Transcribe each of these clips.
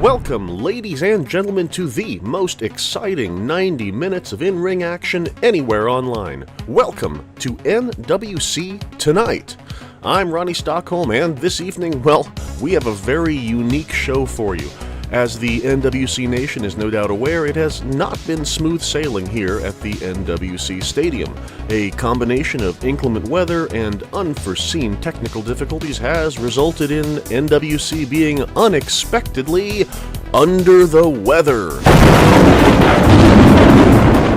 Welcome, ladies and gentlemen, to the most exciting 90 minutes of in-ring action anywhere online. Welcome to NWC Tonight. I'm Ronnie Stockholm, and this evening, well, we have a very unique show for you. As the NWC Nation is no doubt aware, it has not been smooth sailing here at the NWC Stadium. A combination of inclement weather and unforeseen technical difficulties has resulted in NWC being unexpectedly under the weather.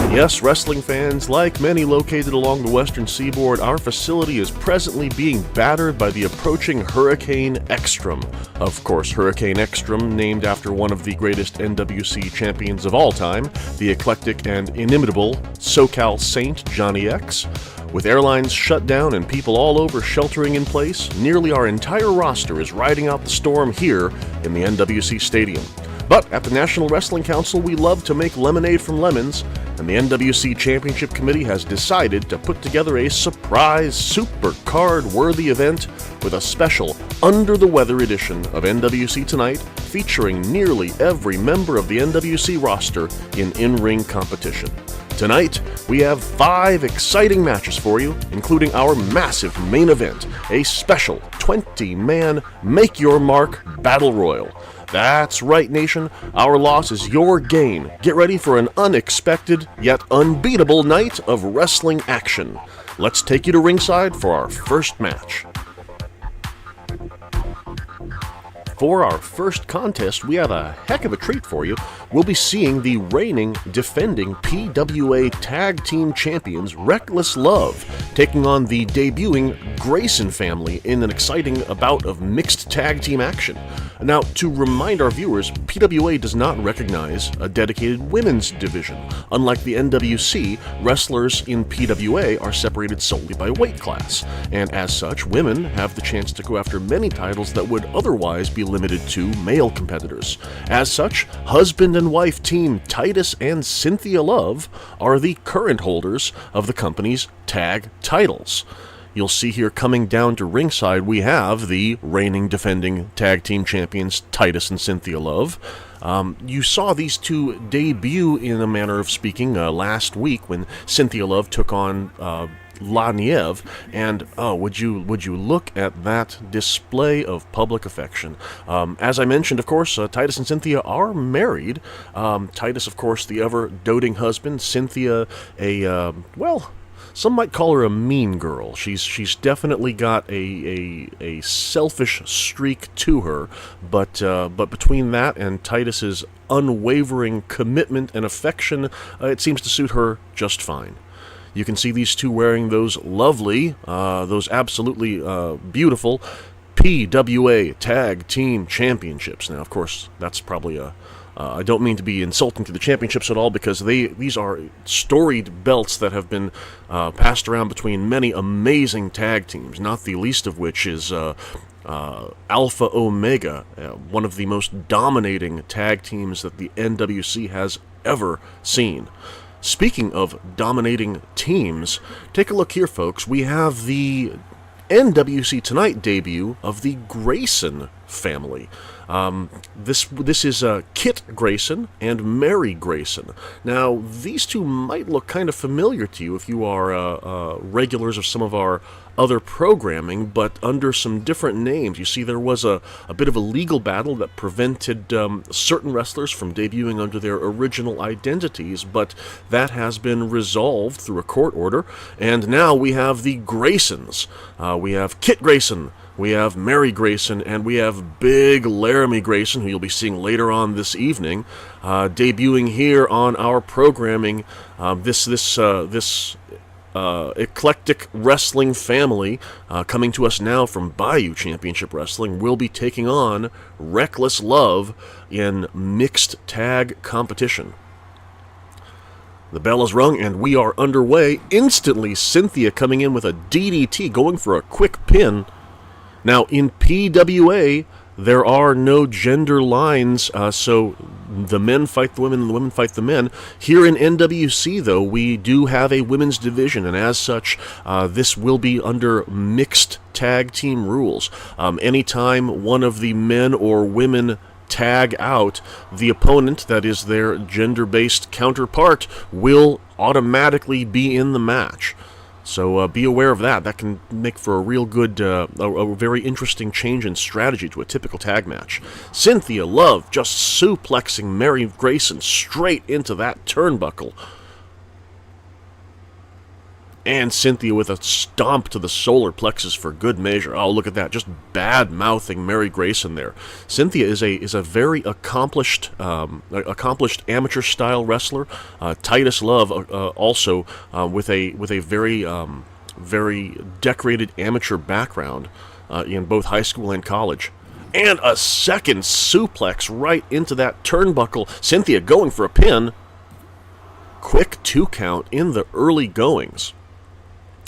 Yes, wrestling fans, like many located along the western seaboard, our facility is presently being battered by the approaching Hurricane Ekstrom. Of course, Hurricane Ekstrom, named after one of the greatest NWC champions of all time, the eclectic and inimitable SoCal Saint Johnny X. With airlines shut down and people all over sheltering in place, nearly our entire roster is riding out the storm here in the NWC Stadium. But at the National Wrestling Council, we love to make lemonade from lemons, and the NWC Championship Committee has decided to put together a surprise super card-worthy event with a special under-the-weather edition of NWC Tonight featuring nearly every member of the NWC roster in-ring competition. Tonight, we have 5 exciting matches for you, including our massive main event, a special 20-man Make Your Mark Battle Royal. That's right, nation. Our loss is your gain. Get ready for an unexpected yet unbeatable night of wrestling action. Let's take you to ringside for our first match. For our first contest, we have a heck of a treat for you. We'll be seeing the reigning, defending PWA Tag Team Champions Reckless Love taking on the debuting Grayson family in an exciting bout of mixed tag team action. Now, to remind our viewers, PWA does not recognize a dedicated women's division. Unlike the NWC, wrestlers in PWA are separated solely by weight class, and as such, women have the chance to go after many titles that would otherwise be limited to male competitors. As such, husband and wife team Titus and Cynthia Love are the current holders of the company's tag titles. You'll see here coming down to ringside, we have the reigning defending tag team champions Titus and Cynthia Love. You saw these two debut, in a manner of speaking, last week when Cynthia Love took on La Nieve, and would you look at that display of public affection. As I mentioned, of course, Titus and Cynthia are married. Titus, of course, the ever-doting husband. Cynthia, some might call her a mean girl. She's definitely got a selfish streak to her, but between that and Titus's unwavering commitment and affection, it seems to suit her just fine. You can see these two wearing those lovely, those absolutely beautiful PWA Tag Team Championships. Now, of course, that's probably I don't mean to be insulting to the championships at all, because these are storied belts that have been passed around between many amazing tag teams, not the least of which is Alpha Omega, one of the most dominating tag teams that the NWC has ever seen. Speaking of dominating teams, take a look here, folks. We have the NWC Tonight debut of the Grayson family. This is Kit Grayson and Mary Grayson. Now, these two might look kind of familiar to you if you are regulars of some of our other programming, but under some different names. You see, there was a bit of a legal battle that prevented certain wrestlers from debuting under their original identities, but that has been resolved through a court order, and now we have the Graysons. We have Kit Grayson, we have Mary Grayson, and we have Big Laramie Grayson, who you'll be seeing later on this evening, debuting here on our programming. This eclectic wrestling family, coming to us now from Bayou Championship Wrestling, will be taking on Reckless Love in mixed tag competition. The bell is rung, and we are underway. Instantly, Cynthia coming in with a DDT, going for a quick pin. Now, in PWA, there are no gender lines, so the men fight the women and the women fight the men. Here in NWC, though, we do have a women's division, and as such, this will be under mixed tag team rules. Anytime one of the men or women tag out, the opponent, that is their gender-based counterpart, will automatically be in the match. So be aware of that. That can make for a real good, a very interesting change in strategy to a typical tag match. Cynthia Love just suplexing Mary Grayson straight into that turnbuckle. And Cynthia with a stomp to the solar plexus for good measure. Oh, look at that. Just bad-mouthing Mary Grayson there. Cynthia is a very accomplished amateur-style wrestler. Titus Love also with a very decorated amateur background in both high school and college. And a second suplex right into that turnbuckle. Cynthia going for a pin. Quick 2 count in the early goings.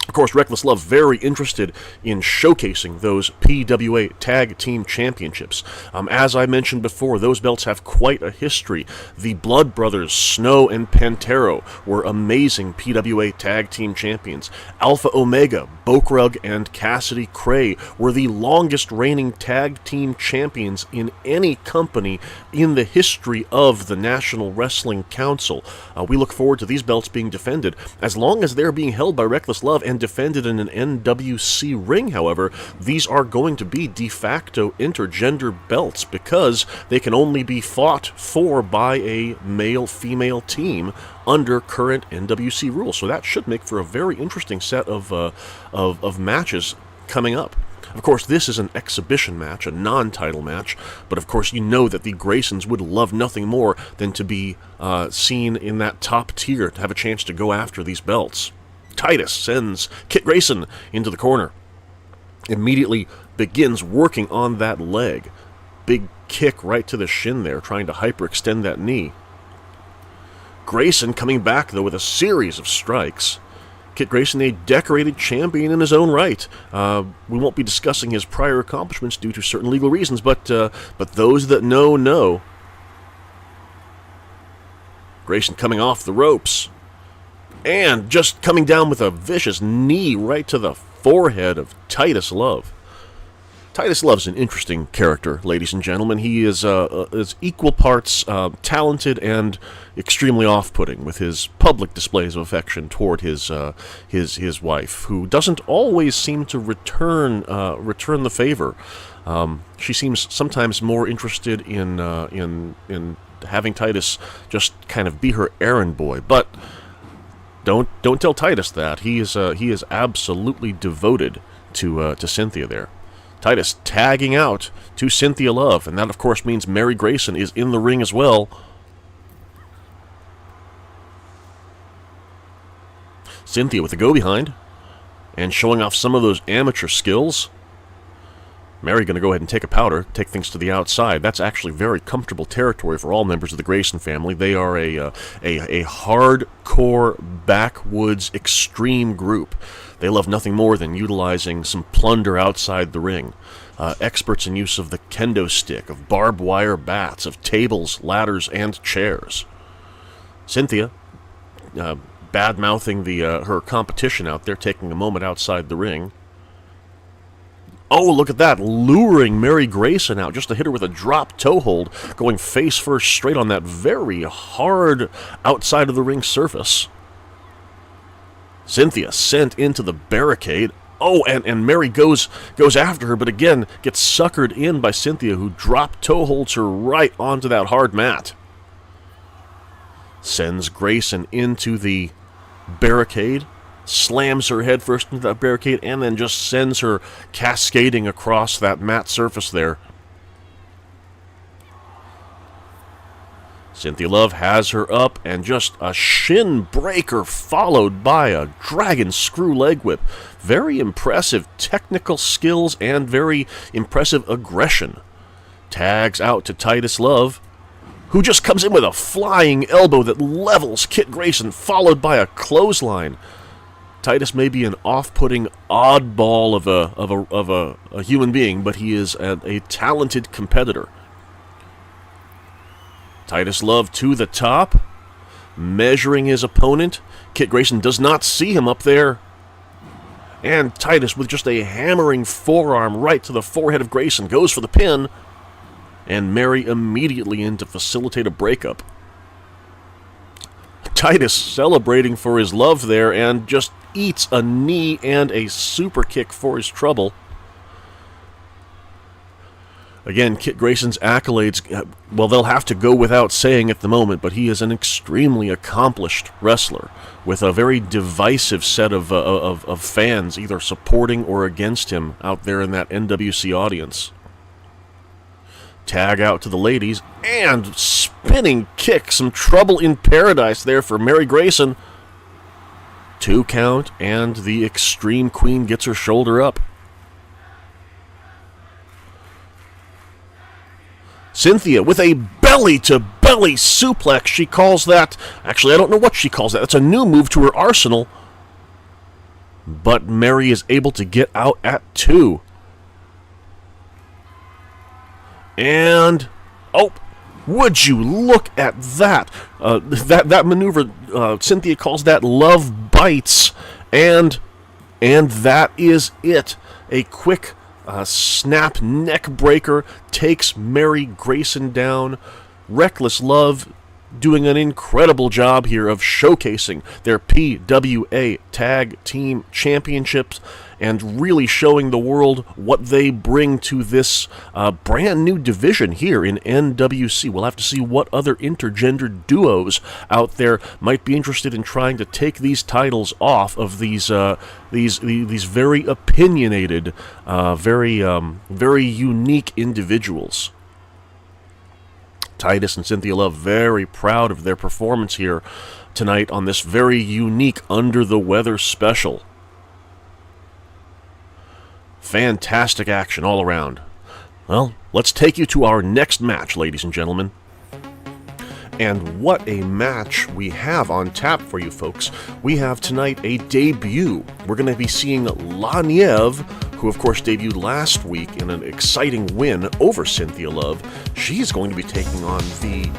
Of course, Reckless Love very interested in showcasing those PWA Tag Team Championships. As I mentioned before, those belts have quite a history. The Blood Brothers, Snow and Pantero, were amazing PWA Tag Team Champions. Alpha Omega, Bokrug, and Cassidy Cray were the longest reigning Tag Team Champions in any company in the history of the National Wrestling Council. We look forward to these belts being defended. As long as they're being held by Reckless Love and defended in an NWC ring, however, these are going to be de facto intergender belts because they can only be fought for by a male-female team under current NWC rules. So that should make for a very interesting set of matches coming up. Of course, this is an exhibition match, a non-title match, but of course you know that the Graysons would love nothing more than to be seen in that top tier, to have a chance to go after these belts. Titus sends Kit Grayson into the corner. Immediately begins working on that leg. Big kick right to the shin there, trying to hyperextend that knee. Grayson coming back, though, with a series of strikes. Kit Grayson, a decorated champion in his own right. We won't be discussing his prior accomplishments due to certain legal reasons, but those that know. Grayson coming off the ropes. And just coming down with a vicious knee right to the forehead of Titus Love. Titus Love's an interesting character, ladies and gentlemen. He is equal parts talented and extremely off-putting with his public displays of affection toward his wife, who doesn't always seem to return the favor. She seems sometimes more interested in having Titus just kind of be her errand boy, but Don't tell Titus that. He is absolutely devoted to Cynthia there. Titus tagging out to Cynthia Love, and that of course means Mary Grayson is in the ring as well. Cynthia with the go-behind, and showing off some of those amateur skills. Mary going to go ahead and take a powder, take things to the outside. That's actually very comfortable territory for all members of the Grayson family. They are a hardcore backwoods extreme group. They love nothing more than utilizing some plunder outside the ring. Experts in use of the kendo stick, of barbed wire bats, of tables, ladders, and chairs. Cynthia, bad-mouthing her competition out there, taking a moment outside the ring. Oh, look at that, luring Mary Grayson out just to hit her with a drop toe hold, going face first straight on that very hard outside of the ring surface. Cynthia sent into the barricade. Oh, and Mary goes after her, but again gets suckered in by Cynthia, who drop toe holds her right onto that hard mat. Sends Grayson into the barricade, slams her head first into that barricade, and then just sends her cascading across that mat surface there. Cynthia Love has her up, and just a shin breaker followed by a dragon screw leg whip. Very impressive technical skills and very impressive aggression. Tags out to Titus Love, who just comes in with a flying elbow that levels Kit Grayson, followed by a clothesline. Titus may be an off-putting oddball of a human being, but he is a talented competitor. Titus Love to the top, measuring his opponent. Kit Grayson does not see him up there. And Titus, with just a hammering forearm right to the forehead of Grayson, goes for the pin. And Mary immediately in to facilitate a breakup. Titus celebrating for his love there and just eats a knee and a super kick for his trouble. Again, Kit Grayson's accolades, well, they'll have to go without saying at the moment, but he is an extremely accomplished wrestler with a very divisive set of fans, either supporting or against him out there in that NWC audience. Tag out to the ladies, and spinning kick, some trouble in paradise there for Mary Grayson. 2 count, and the Extreme Queen gets her shoulder up. Cynthia with a belly-to-belly suplex. She calls that... Actually, I don't know what she calls that. That's a new move to her arsenal. But Mary is able to get out at 2. And... oh, would you look at that? That maneuver, Cynthia calls that love bites. And that is it. A quick... snap neck breaker takes Mary Grayson down. Reckless Love doing an incredible job here of showcasing their PWA Tag Team Championships and really showing the world what they bring to this brand new division here in NWC. We'll have to see what other intergender duos out there might be interested in trying to take these titles off of these very opinionated, very unique individuals. Titus and Cynthia Love very proud of their performance here tonight on this very unique Under the Weather special. Fantastic action all around. Well, let's take you to our next match, ladies and gentlemen. And what a match we have on tap for you folks. We have tonight a debut. We're going to be seeing La Nieve, who of course debuted last week in an exciting win over Cynthia Love. She's going to be taking on the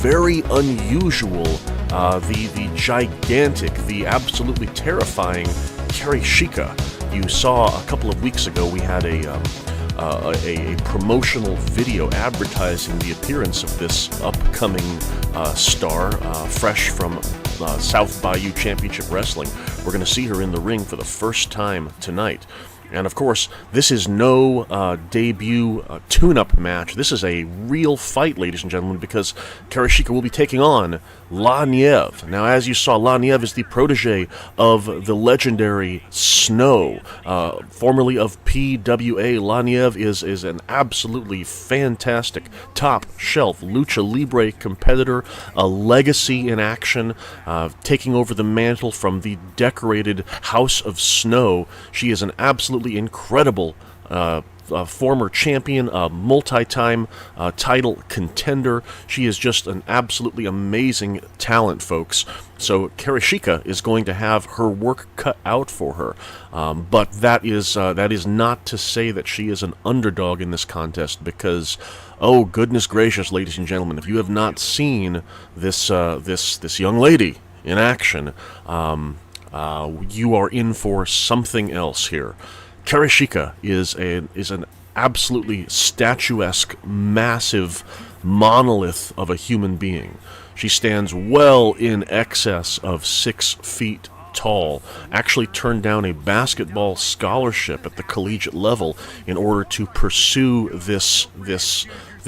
very unusual, the gigantic, the absolutely terrifying Kerry Shika. You saw a couple of weeks ago we had a promotional video advertising the appearance of this upcoming star, fresh from South Bayou Championship Wrestling. We're going to see her in the ring for the first time tonight. And of course, this is no debut tune-up match. This is a real fight, ladies and gentlemen, because Karashika will be taking on La Nieve. Now, as you saw, La Nieve is the protege of the legendary Snow, formerly of PWA. La Nieve is an absolutely fantastic, top-shelf Lucha Libre competitor, a legacy in action, taking over the mantle from the decorated House of Snow. She is an absolutely incredible former champion, multi-time title contender. She is just an absolutely amazing talent, folks. So Karashika is going to have her work cut out for her. But that is not to say that she is an underdog in this contest, because, oh goodness gracious, ladies and gentlemen, if you have not seen this young lady in action, you are in for something else here. Karashika is an absolutely statuesque, massive monolith of a human being. She stands well in excess of 6 feet tall, actually turned down a basketball scholarship at the collegiate level in order to pursue this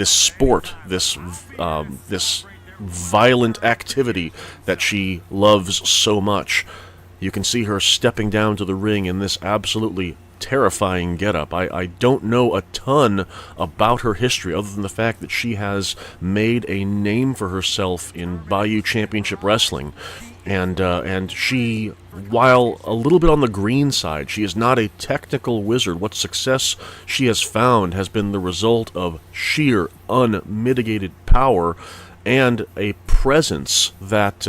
sport, this violent activity that she loves so much. You can see her stepping down to the ring in this absolutely terrifying getup. I don't know a ton about her history other than the fact that she has made a name for herself in Bayou Championship Wrestling. And she, while a little bit on the green side, she is not a technical wizard. What success she has found has been the result of sheer, unmitigated power and a presence that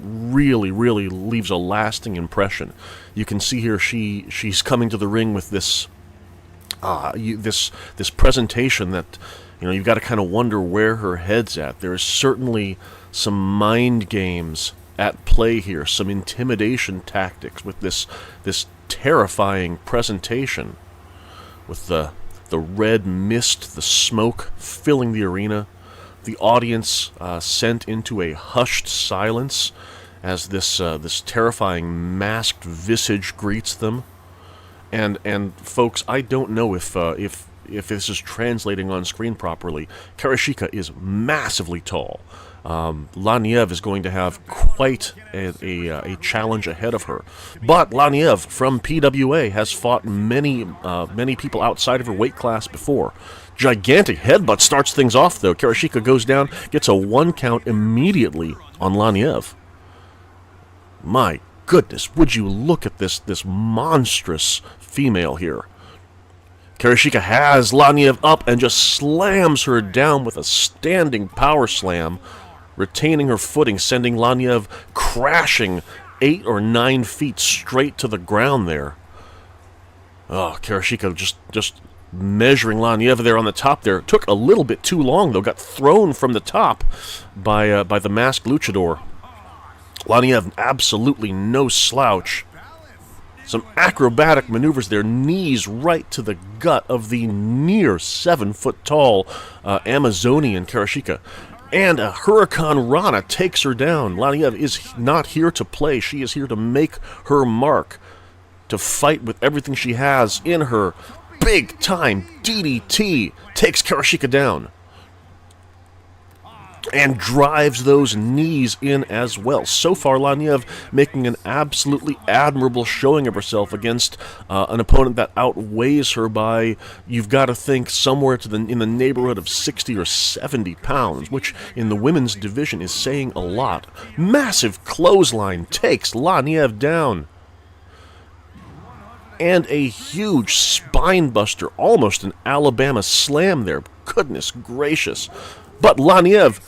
really, really leaves a lasting impression. You can see here she's coming to the ring with this this presentation that, you've got to kind of wonder where her head's at. There is certainly some mind games at play here, some intimidation tactics with this terrifying presentation, with the red mist, the smoke filling the arena, the audience sent into a hushed silence as this terrifying masked visage greets them. And folks, I don't know if this is translating on screen properly. Karashika is massively tall. Laniev is going to have quite a challenge ahead of her. But Laniev from PWA has fought many people outside of her weight class before. Gigantic headbutt starts things off, though. Karashika goes down, gets a 1 count immediately on Laniev. My goodness, would you look at this monstrous female here. Karashika has Laniev up and just slams her down with a standing power slam, retaining her footing, sending Laniev crashing 8 or 9 feet straight to the ground there. Oh, Karashika just measuring Laniev there on the top there. Took a little bit too long, though. Got thrown from the top by the masked luchador. Laniev absolutely no slouch. Some acrobatic maneuvers there, knees right to the gut of the near 7-foot-tall Amazonian Karashika. And a Hurricane Rana takes her down. Laniev is not here to play. She is here to make her mark, to fight with everything she has in her. Big-time DDT takes Karashika down and drives those knees in as well. So far, Laniev making an absolutely admirable showing of herself against an opponent that outweighs her by, you've got to think, somewhere in the neighborhood of 60 or 70 pounds, which in the women's division is saying a lot. Massive clothesline takes Laniev down. And a huge spine buster, almost an Alabama slam there. Goodness gracious. But Laniev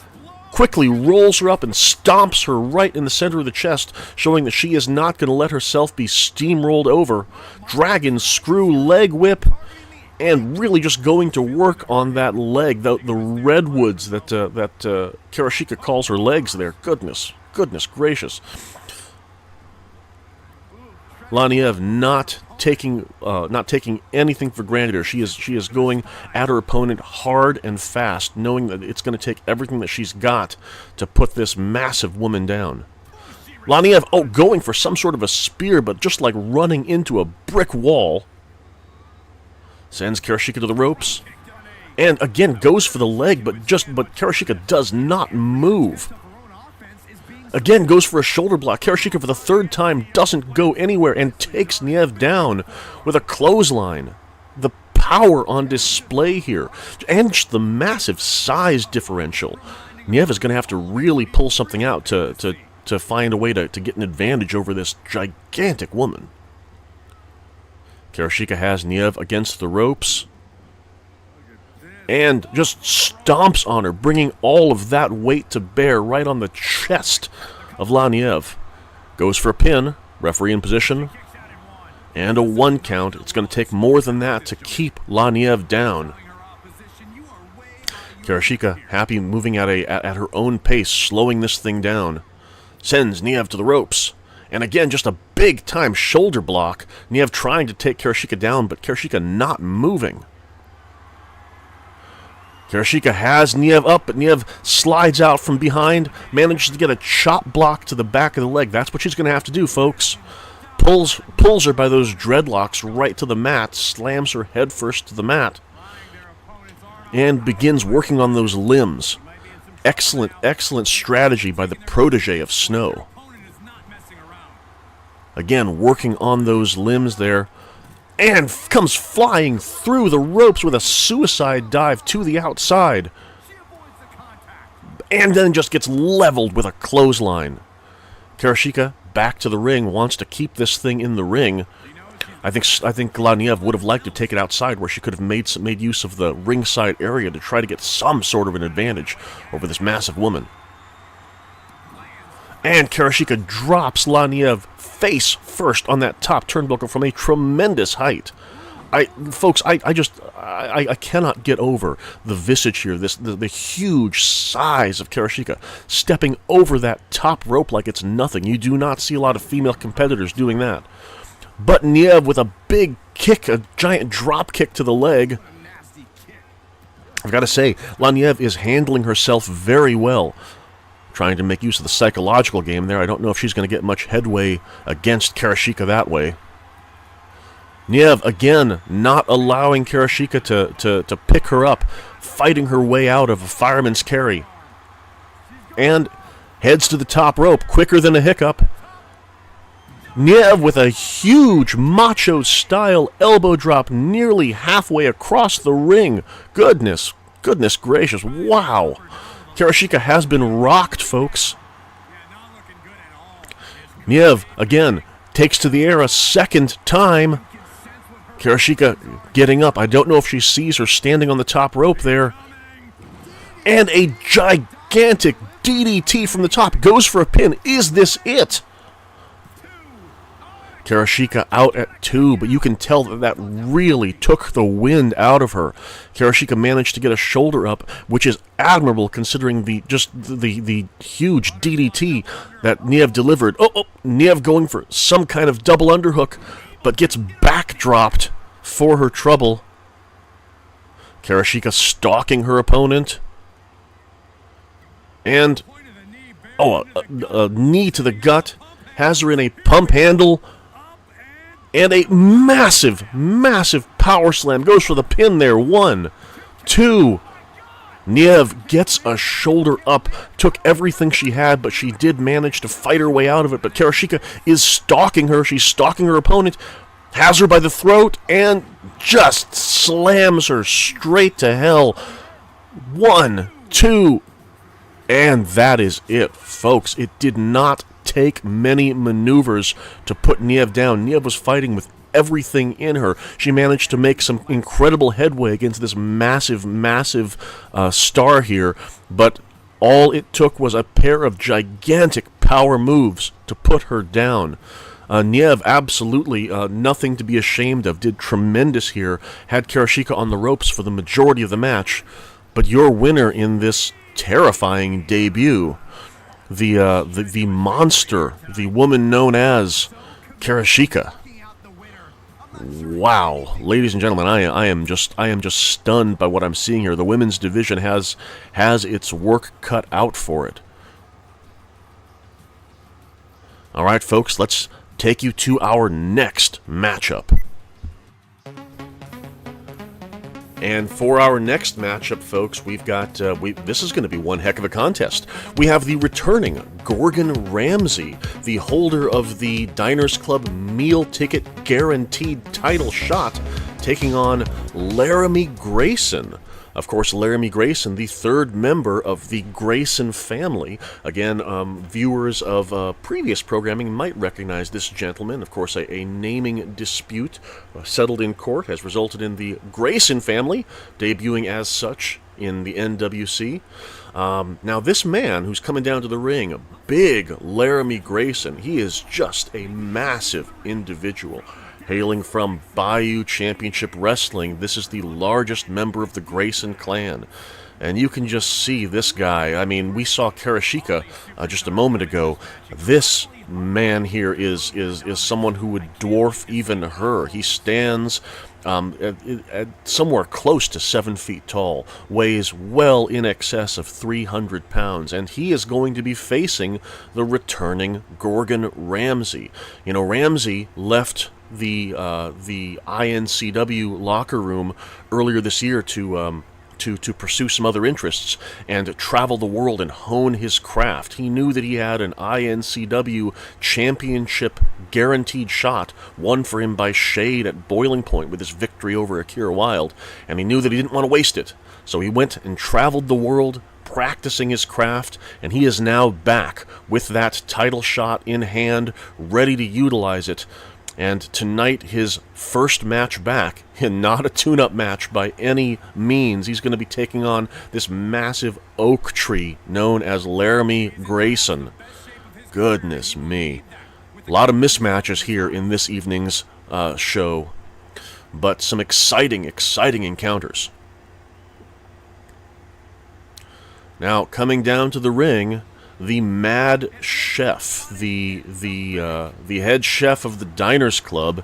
quickly rolls her up and stomps her right in the center of the chest, showing that she is not going to let herself be steamrolled over. Dragon screw leg whip, and really just going to work on that leg, the redwoods that Karashika calls her legs there. Goodness gracious. Laniev not taking anything for granted here. She is going at her opponent hard and fast, knowing that it's going to take everything that she's got to put this massive woman down. Laniev, going for some sort of a spear, but just like running into a brick wall. Sends Karashika to the ropes, and again goes for the leg, but Karashika does not move. Again, goes for a shoulder block. Karashika, for the third time, doesn't go anywhere and takes Niev down with a clothesline. The power on display here, and just the massive size differential. Niev is going to have to really pull something out to find a way to get an advantage over this gigantic woman. Karashika has Niev against the ropes, and just stomps on her, bringing all of that weight to bear right on the chest of Laniev. Goes for a pin, referee in position, and a 1 count. It's going to take more than that to keep Laniev down. Karashika, happy, moving at her own pace, slowing this thing down. Sends Niev to the ropes, And again, just a big-time shoulder block. Niev trying to take Karashika down, but Karashika not moving. Karashika has Niev up, but Niev slides out from behind, manages to get a chop block to the back of the leg. That's what she's going to have to do, folks. Pulls her by those dreadlocks right to the mat, slams her head first to the mat, and begins working on those limbs. Excellent, excellent strategy by the protege of Snow. Again, working on those limbs there, and comes flying through the ropes with a suicide dive to the outside. And then just gets leveled with a clothesline. Karashika back to the ring, wants to keep this thing in the ring. I think Niev would have liked to take it outside, where she could have made use of the ringside area to try to get some sort of an advantage over this massive woman. And Karashika drops Niev face first on that top turnbuckle from a tremendous height. Folks, I cannot get over the visage here, the huge size of Karashika stepping over that top rope like it's nothing. You do not see a lot of female competitors doing that. But Niev with a big kick, a giant drop kick to the leg. I've got to say, Niev is handling herself very well. Trying to make use of the psychological game there. I don't know if she's going to get much headway against Karashika that way. Niev, again, not allowing Karashika to pick her up, fighting her way out of a fireman's carry. And heads to the top rope, quicker than a hiccup. Niev with a huge macho-style elbow drop nearly halfway across the ring. Goodness gracious, wow. Karashika has been rocked, folks. Niev, again, takes to the air a second time. Karashika getting up. I don't know if she sees her standing on the top rope there. And a gigantic DDT from the top. Goes for a pin. Is this it? Karashika out at 2, but you can tell that really took the wind out of her. Karashika managed to get a shoulder up, which is admirable considering the huge DDT that Niev delivered. Niev going for some kind of double underhook, but gets backdropped for her trouble. Karashika stalking her opponent. And, a knee to the gut. Has her in a pump handle. And a massive, massive power slam. Goes for the pin there. 1, 2. Niev gets a shoulder up. Took everything she had, but she did manage to fight her way out of it. But Karashika is stalking her. She's stalking her opponent. Has her by the throat. And just slams her straight to hell. 1, 2. And that is it, folks. It did not take many maneuvers to put Niev down. Niev was fighting with everything in her. She managed to make some incredible headway against this massive, massive star here, but all it took was a pair of gigantic power moves to put her down. Niev, absolutely nothing to be ashamed of, did tremendous here, had Karashika on the ropes for the majority of the match, but your winner in this terrifying debut, the monster, the woman known as Karashika. Wow, ladies and gentlemen, I am just stunned by what I'm seeing here. The women's division has its work cut out for it. All right, folks, let's take you to our next matchup. And for our next matchup, folks, we've got, this is going to be one heck of a contest. We have the returning Gorgon Ramsay, the holder of the Diners Club Meal Ticket Guaranteed title shot, taking on Laramie Grayson. Of course, Laramie Grayson, the third member of the Grayson family. Again, viewers of previous programming might recognize this gentleman. Of course, a naming dispute settled in court has resulted in the Grayson family debuting as such in the NWC. Now, this man who's coming down to the ring, big Laramie Grayson, he is just a massive individual. Hailing from Bayou Championship Wrestling, this is the largest member of the Grayson clan. And you can just see this guy. I mean, we saw Karashika just a moment ago. This man here is someone who would dwarf even her. He stands at somewhere close to 7 feet tall, weighs well in excess of 300 pounds, and he is going to be facing the returning Gordon Ramsay. You know, Ramsay left the INCW locker room earlier this year to pursue some other interests and travel the world and hone his craft. He knew that he had an INCW championship guaranteed shot, won for him by Shade at Boiling Point with his victory over Akira Wilde, and he knew that he didn't want to waste it. So he went and traveled the world, practicing his craft, and he is now back with that title shot in hand, ready to utilize it. And tonight, his first match back, and not a tune-up match by any means. He's going to be taking on this massive oak tree known as Laramie Grayson. Goodness me. A lot of mismatches here in this evening's show, but some exciting encounters. Now, coming down to the ring, the Mad Chef, the head chef of the Diners Club.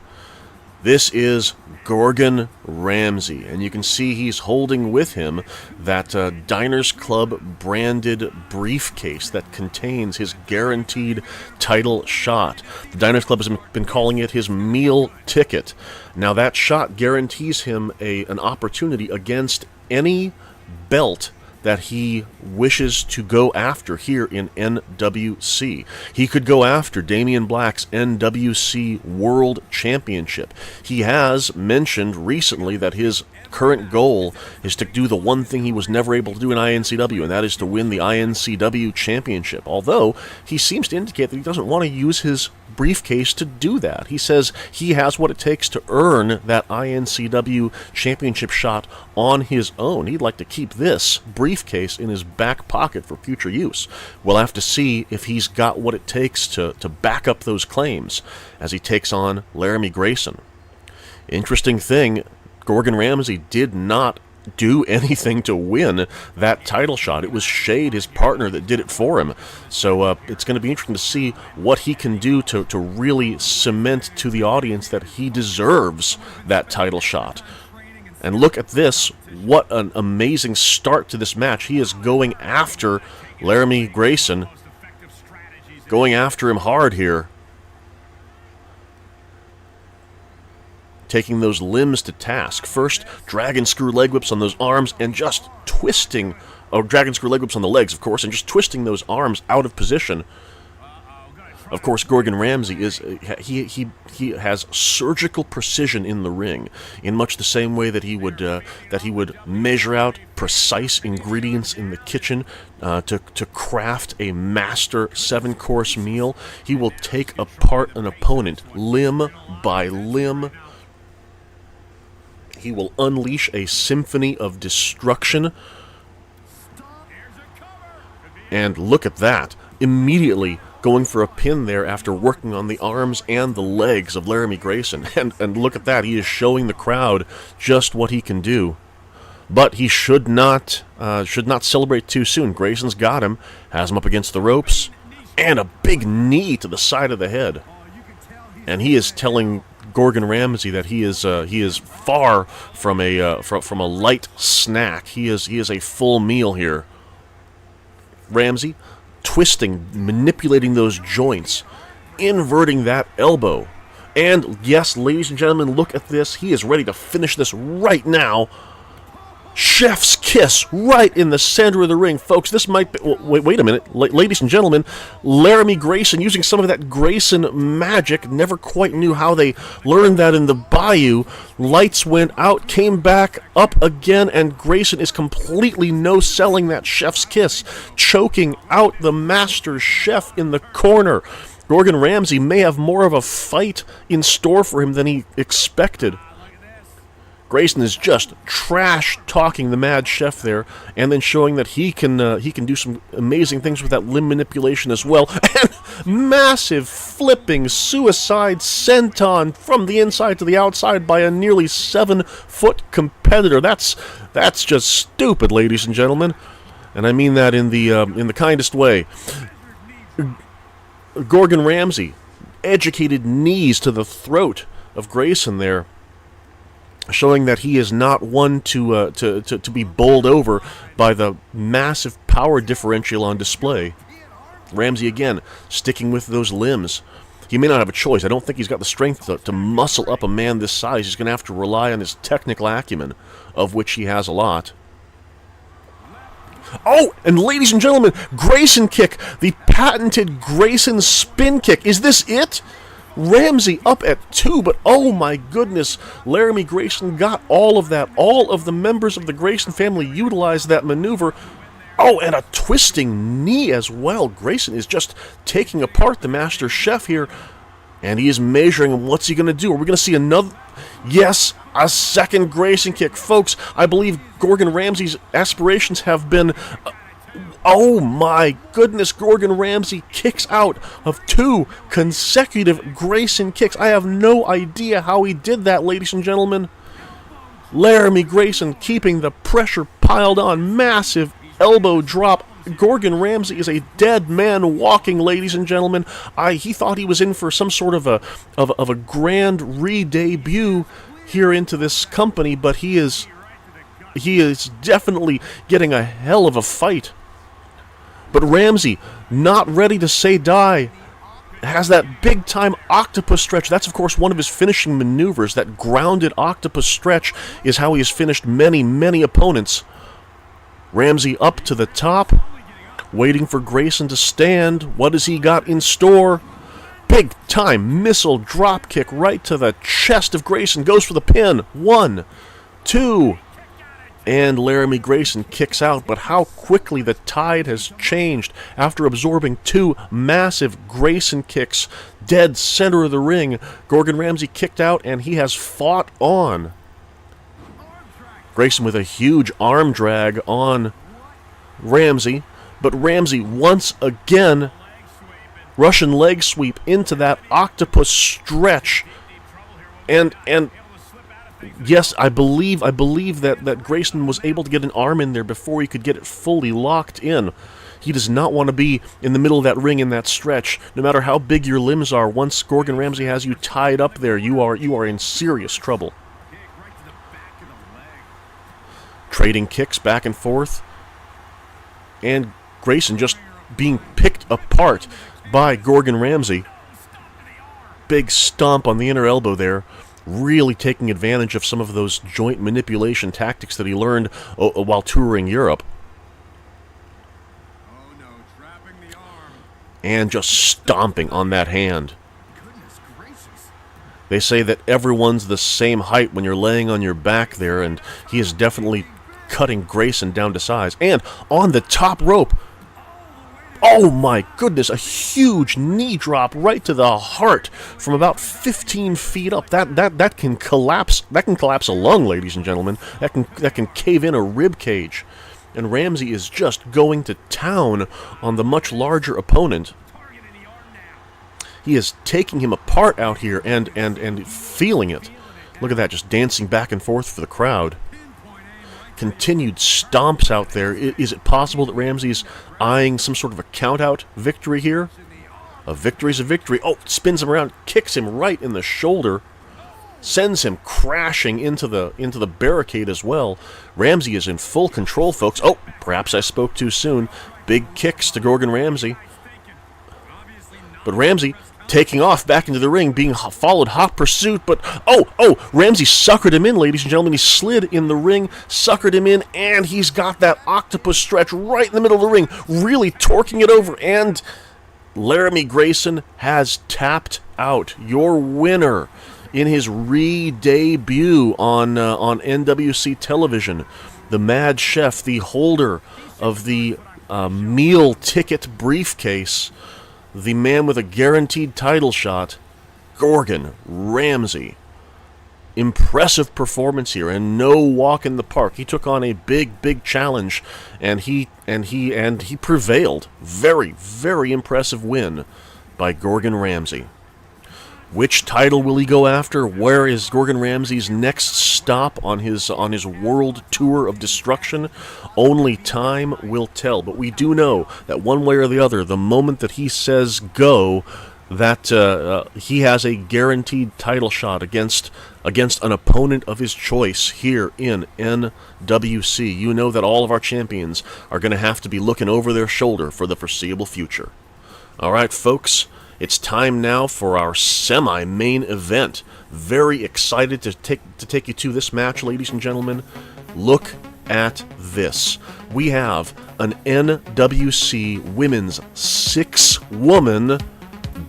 This is Gordon Ramsay, and you can see he's holding with him that Diners Club branded briefcase that contains his guaranteed title shot. The Diners Club has been calling it his meal ticket. Now that shot guarantees him an opportunity against any belt that he wishes to go after here in NWC. He could go after Damian Black's NWC World Championship. He has mentioned recently that his current goal is to do the one thing he was never able to do in INCW, and that is to win the INCW Championship. Although, he seems to indicate that he doesn't want to use his briefcase to do that. He says he has what it takes to earn that INCW Championship shot on his own. He'd like to keep this briefcase in his back pocket for future use. We'll have to see if he's got what it takes to back up those claims as he takes on Laramie Grayson. Interesting thing, Gordon Ramsay did not do anything to win that title shot. It was Shade, his partner, that did it for him. So it's going to be interesting to see what he can do to really cement to the audience that he deserves that title shot. And look at this. What an amazing start to this match. He is going after Laramie Grayson, going after him hard here, taking those limbs to task. First, dragon screw leg whips on those arms and just twisting, dragon screw leg whips on the legs, of course, and just twisting those arms out of position. Of course, Gordon Ramsay is he has surgical precision in the ring, in much the same way that he would measure out precise ingredients in the kitchen to craft a master 7-course meal. He will take apart an opponent limb by limb. He will unleash a symphony of destruction. And look at that. Immediately going for a pin there after working on the arms and the legs of Laramie Grayson. And look at that. He is showing the crowd just what he can do. But he should not celebrate too soon. Grayson's got him. Has him up against the ropes. And a big knee to the side of the head. And he is telling Gordon Ramsay that he is far from a light snack. He is a full meal here. Ramsay twisting, manipulating those joints, inverting that elbow. And yes, ladies and gentlemen, look at this. He is ready to finish this right now. Chef's kiss right in the center of the ring. Folks, this might be... Wait a minute. Ladies and gentlemen, Laramie Grayson, using some of that Grayson magic, never quite knew how they learned that in the Bayou. Lights went out, came back up again, and Grayson is completely no-selling that chef's kiss, choking out the master chef in the corner. Gordon Ramsay may have more of a fight in store for him than he expected. Grayson is just trash-talking the Mad Chef there, and then showing that he can do some amazing things with that limb manipulation as well. And massive flipping suicide senton from the inside to the outside by a nearly 7-foot competitor. That's just stupid, ladies and gentlemen, and I mean that in the kindest way. Gordon Ramsay, educated knees to the throat of Grayson there, showing that he is not one to be bowled over by the massive power differential on display. Ramsay again, sticking with those limbs. He may not have a choice. I don't think he's got the strength to muscle up a man this size. He's going to have to rely on his technical acumen, of which he has a lot. Oh, and ladies and gentlemen, Grayson kick, the patented Grayson spin kick. Is this it? Ramsay up at 2, but oh my goodness, Laramie Grayson got all of that. All of the members of the Grayson family utilized that maneuver. Oh, and a twisting knee as well. Grayson is just taking apart the master chef here, and he is measuring him. What's he going to do? Are we going to see another? Yes, a second Grayson kick. Folks, I believe Gordon Ramsay's aspirations have been... oh my goodness, Gordon Ramsay kicks out of 2 consecutive Grayson kicks. I have no idea how he did that, ladies and gentlemen. Laramie Grayson keeping the pressure piled on. Massive elbow drop. Gordon Ramsay is a dead man walking, ladies and gentlemen. He thought he was in for some sort of a grand re-debut here into this company, but he is definitely getting a hell of a fight. But Ramsay, not ready to say die, has that big-time octopus stretch. That's, of course, one of his finishing maneuvers. That grounded octopus stretch is how he has finished many, many opponents. Ramsay up to the top, waiting for Grayson to stand. What has he got in store? Big-time missile drop kick right to the chest of Grayson. Goes for the pin. 1, 2... and Laramie Grayson kicks out, but how quickly the tide has changed after absorbing 2 massive Grayson kicks dead center of the ring. Gordon Ramsay kicked out, and he has fought on. Grayson with a huge arm drag on Ramsay, but Ramsay once again, Russian leg sweep into that octopus stretch, and yes, I believe that Grayson was able to get an arm in there before he could get it fully locked in. He does not want to be in the middle of that ring in that stretch. No matter how big your limbs are, once Gordon Ramsay has you tied up there, you are in serious trouble. Trading kicks back and forth, and Grayson just being picked apart by Gordon Ramsay. Big stomp on the inner elbow there. Really taking advantage of some of those joint manipulation tactics that he learned while touring Europe. And just stomping on that hand. They say that everyone's the same height when you're laying on your back there, and he is definitely cutting Grayson down to size. And on the top rope, oh my goodness, a huge knee drop right to the heart from about 15 feet up. That can collapse. That can collapse a lung, ladies and gentlemen. That can cave in a rib cage. And Ramsay is just going to town on the much larger opponent. He is taking him apart out here and feeling it. Look at that, just dancing back and forth for the crowd. Continued stomps out there. Is it possible that Ramsay's eyeing some sort of a count-out victory here? A victory's a victory. Oh, spins him around, kicks him right in the shoulder, sends him crashing into the barricade as well. Ramsay is in full control, folks. Oh, perhaps I spoke too soon. Big kicks to Gordon Ramsay. But Ramsay taking off back into the ring, being followed hot pursuit, but Ramsay suckered him in, ladies and gentlemen. He slid in the ring, suckered him in, and he's got that octopus stretch right in the middle of the ring, really torquing it over, and Laramie Grayson has tapped out. Your winner in his re-debut on NWC television, the Mad Chef, the holder of the meal ticket briefcase, the man with a guaranteed title shot, Gordon Ramsay. Impressive performance here, and no walk in the park. He took on a big challenge, and he prevailed. Very, very impressive win by Gordon Ramsay. Which title will he go after? Where is Gordon Ramsay's next stop on his world tour of destruction? Only time will tell. But we do know that one way or the other, the moment that he says go, that he has a guaranteed title shot against an opponent of his choice here in NWC. You know that all of our champions are going to have to be looking over their shoulder for the foreseeable future. All right, folks. It's time now for our semi-main event. Very excited to take you to this match, ladies and gentlemen. Look at this. We have an NWC Women's 6-woman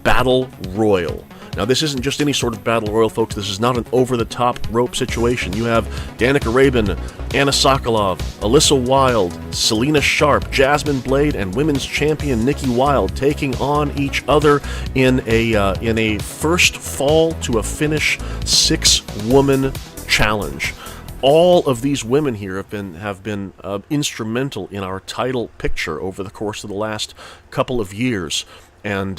Battle Royal. Now, this isn't just any sort of Battle Royal, folks. This is not an over-the-top rope situation. You have Danica Rabin, Anna Sokolov, Alyssa Wilde, Selena Sharp, Jasmine Blade, and women's champion Nikki Wilde taking on each other in a first fall to a finish 6-woman challenge. All of these women here have been instrumental in our title picture over the course of the last couple of years, and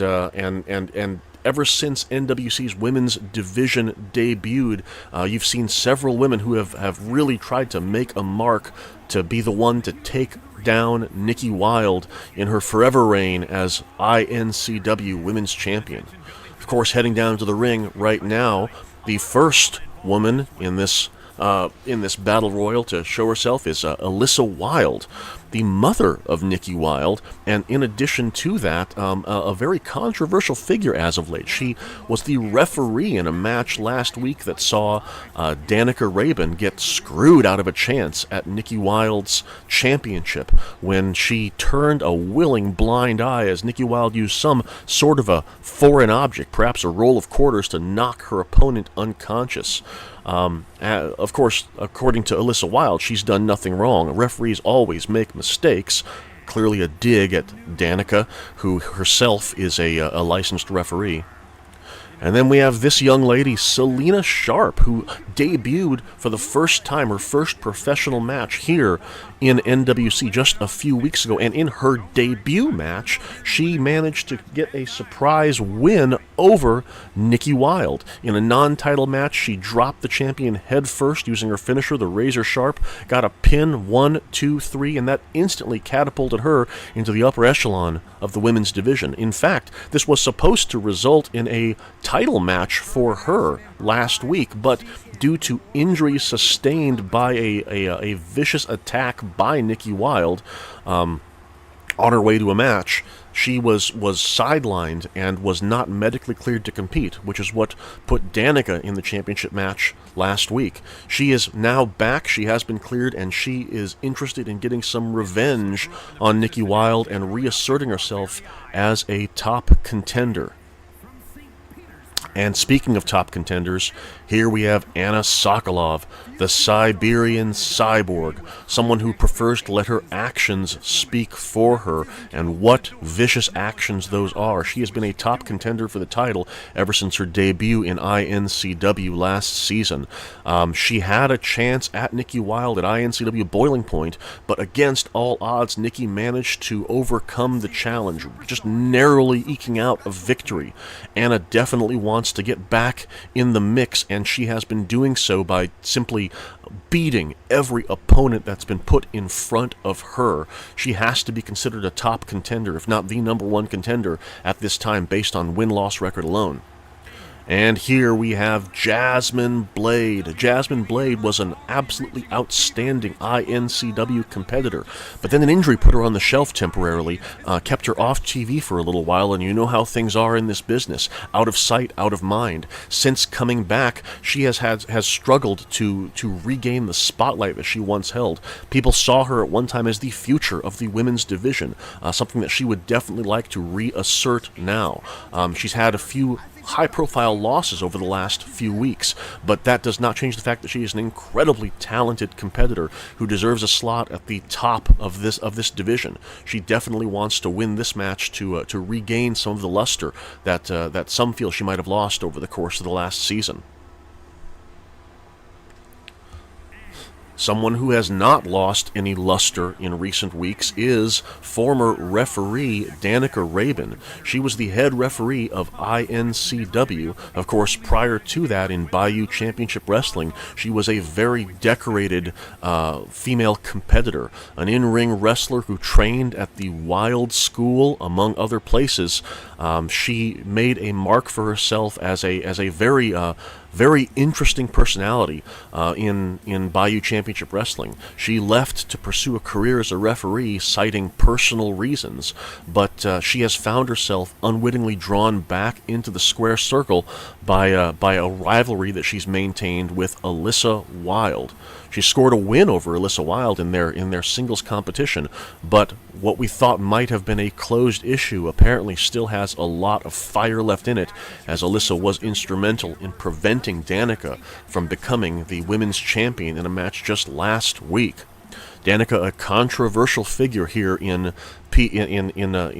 ever since NWC's women's division debuted, you've seen several women who have really tried to make a mark to be the one to take down Nikki Wilde in her forever reign as INCW Women's Champion. Of course, heading down to the ring right now, the first woman in this battle royal to show herself is Alyssa Wilde, the mother of Nikki Wilde, and in addition to that, a very controversial figure as of late. She was the referee in a match last week that saw Danica Rabin get screwed out of a chance at Nikki Wilde's championship when she turned a willing blind eye as Nikki Wilde used some sort of a foreign object, perhaps a roll of quarters, to knock her opponent unconscious. Of course, according to Alyssa Wilde, she's done nothing wrong. Referees always make mistakes. Clearly a dig at Danica, who herself is a licensed referee. And then we have this young lady, Selena Sharp, who debuted for the first time, her first professional match here in NWC just a few weeks ago. And in her debut match, she managed to get a surprise win over Nikki Wilde. In a non-title match, she dropped the champion head first using her finisher, the Razor Sharp, got a pin 1, 2, 3, and that instantly catapulted her into the upper echelon of the women's division. In fact, this was supposed to result in a title match for her last week, but due to injuries sustained by a vicious attack by Nikki Wilde on her way to a match, she was sidelined and was not medically cleared to compete, which is what put Danica in the championship match last week. She is now back, she has been cleared, and she is interested in getting some revenge on Nikki Wilde and reasserting herself as a top contender. And speaking of top contenders, here we have Anna Sokolov, the Siberian cyborg, someone who prefers to let her actions speak for her, and what vicious actions those are. She has been a top contender for the title ever since her debut in INCW last season. She had a chance at Nikki Wilde at INCW Boiling Point, but against all odds, Nikki managed to overcome the challenge, just narrowly eking out a victory. Anna definitely wants to get back in the mix, and she has been doing so by simply beating every opponent that's been put in front of her. She has to be considered a top contender, if not the number one contender at this time based on win-loss record alone. And here we have Jasmine Blade. Jasmine Blade was an absolutely outstanding INCW competitor, but then an injury put her on the shelf temporarily, kept her off TV for a little while, and you know how things are in this business. Out of sight, out of mind. Since coming back, she has struggled to regain the spotlight that she once held. People saw her at one time as the future of the women's division, something that she would definitely like to reassert now. She's had a few high-profile losses over the last few weeks, but that does not change the fact that she is an incredibly talented competitor who deserves a slot at the top of this division. She definitely wants to win this match to regain some of the luster that some feel she might have lost over the course of the last season. Someone who has not lost any luster in recent weeks is former referee Danica Rabin. She was the head referee of INCW. Of course, prior to that, in Bayou Championship Wrestling, she was a very decorated female competitor, an in-ring wrestler who trained at the Wild School, among other places. She made a mark for herself as a very interesting personality in Bayou Championship Wrestling. She left to pursue a career as a referee, citing personal reasons, but she has found herself unwittingly drawn back into the square circle by a rivalry that she's maintained with Alyssa Wilde. She scored a win over Alyssa Wilde in their singles competition, but what we thought might have been a closed issue apparently still has a lot of fire left in it, as Alyssa was instrumental in preventing Danica from becoming the women's champion in a match just last week. Danica, a controversial figure here in NWC,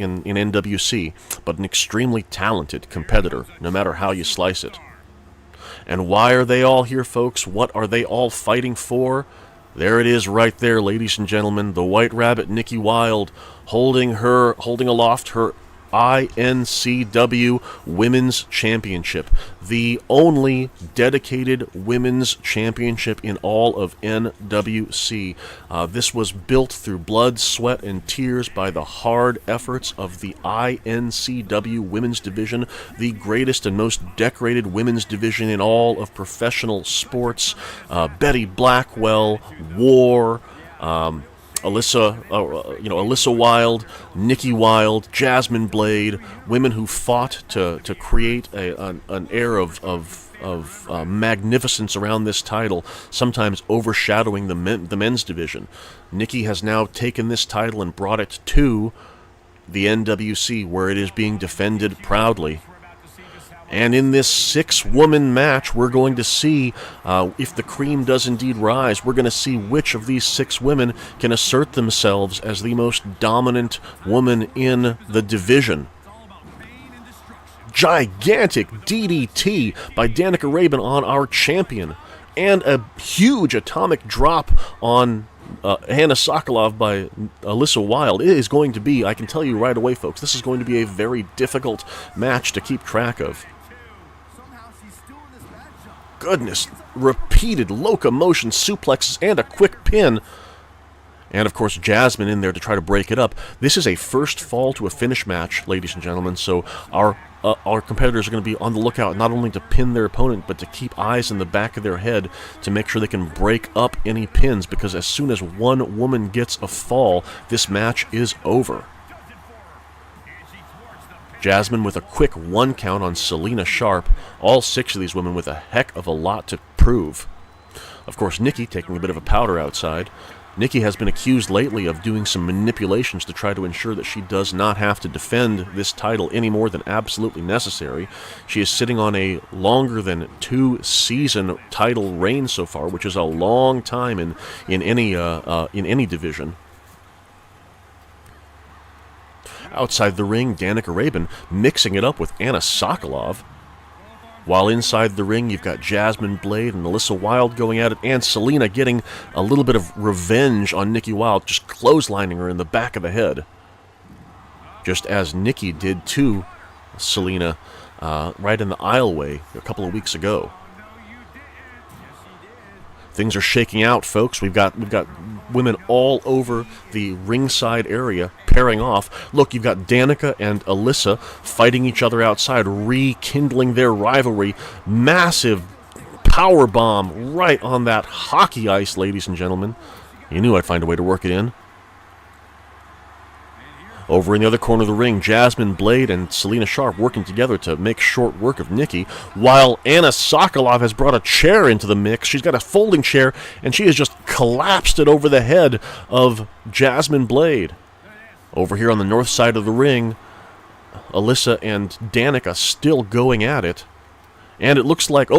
but an extremely talented competitor, no matter how you slice it. And why are they all here, folks? What are they all fighting for? There it is right there, ladies and gentlemen. The White Rabbit, Nikki Wilde, holding aloft her INCW Women's Championship, the only dedicated women's championship in all of NWC. This was built through blood, sweat, and tears by the hard efforts of the INCW Women's Division, the greatest and most decorated women's division in all of professional sports. Betty Blackwell, War, Alyssa Wilde, Nikki Wilde, Jasmine Blade, women who fought to create an air of magnificence around this title, sometimes overshadowing the men's division. Nikki has now taken this title and brought it to the NWC, where it is being defended proudly. And in this 6-woman match, we're going to see, if the cream does indeed rise, we're going to see which of these 6 women can assert themselves as the most dominant woman in the division. Gigantic DDT by Danica Rabin on our champion, and a huge atomic drop on Hannah Sokolov by Alyssa Wilde. It is going to be, I can tell you right away, folks, this is going to be a very difficult match to keep track of. Goodness, repeated locomotion suplexes and a quick pin. And, of course, Jasmine in there to try to break it up. This is a first fall to a finish match, ladies and gentlemen, so our competitors are going to be on the lookout not only to pin their opponent, but to keep eyes in the back of their head to make sure they can break up any pins, because as soon as one woman gets a fall, this match is over. Jasmine with a quick 1 count on Selena Sharp. All 6 of these women with a heck of a lot to prove. Of course, Nikki taking a bit of a powder outside. Nikki has been accused lately of doing some manipulations to try to ensure that she does not have to defend this title any more than absolutely necessary. She is sitting on a longer than 2-season title reign so far, which is a long time in any division. Outside the ring, Danica Rabin mixing it up with Anna Sokolov. While inside the ring, you've got Jasmine Blade and Alyssa Wilde going at it, and Selena getting a little bit of revenge on Nikki Wilde, just clotheslining her in the back of the head. Just as Nikki did to Selena right in the aisleway a couple of weeks ago. Things are shaking out, folks. We've got women all over the ringside area pairing off. Look, you've got Danica and Alyssa fighting each other outside, rekindling their rivalry. Massive power bomb right on that hockey ice, ladies and gentlemen. You knew I'd find a way to work it in. Over in the other corner of the ring, Jasmine Blade and Selena Sharp working together to make short work of Nikki, while Anna Sokolov has brought a chair into the mix. She's got a folding chair, and she has just collapsed it over the head of Jasmine Blade. Over here on the north side of the ring, Alyssa and Danica still going at it. And it looks like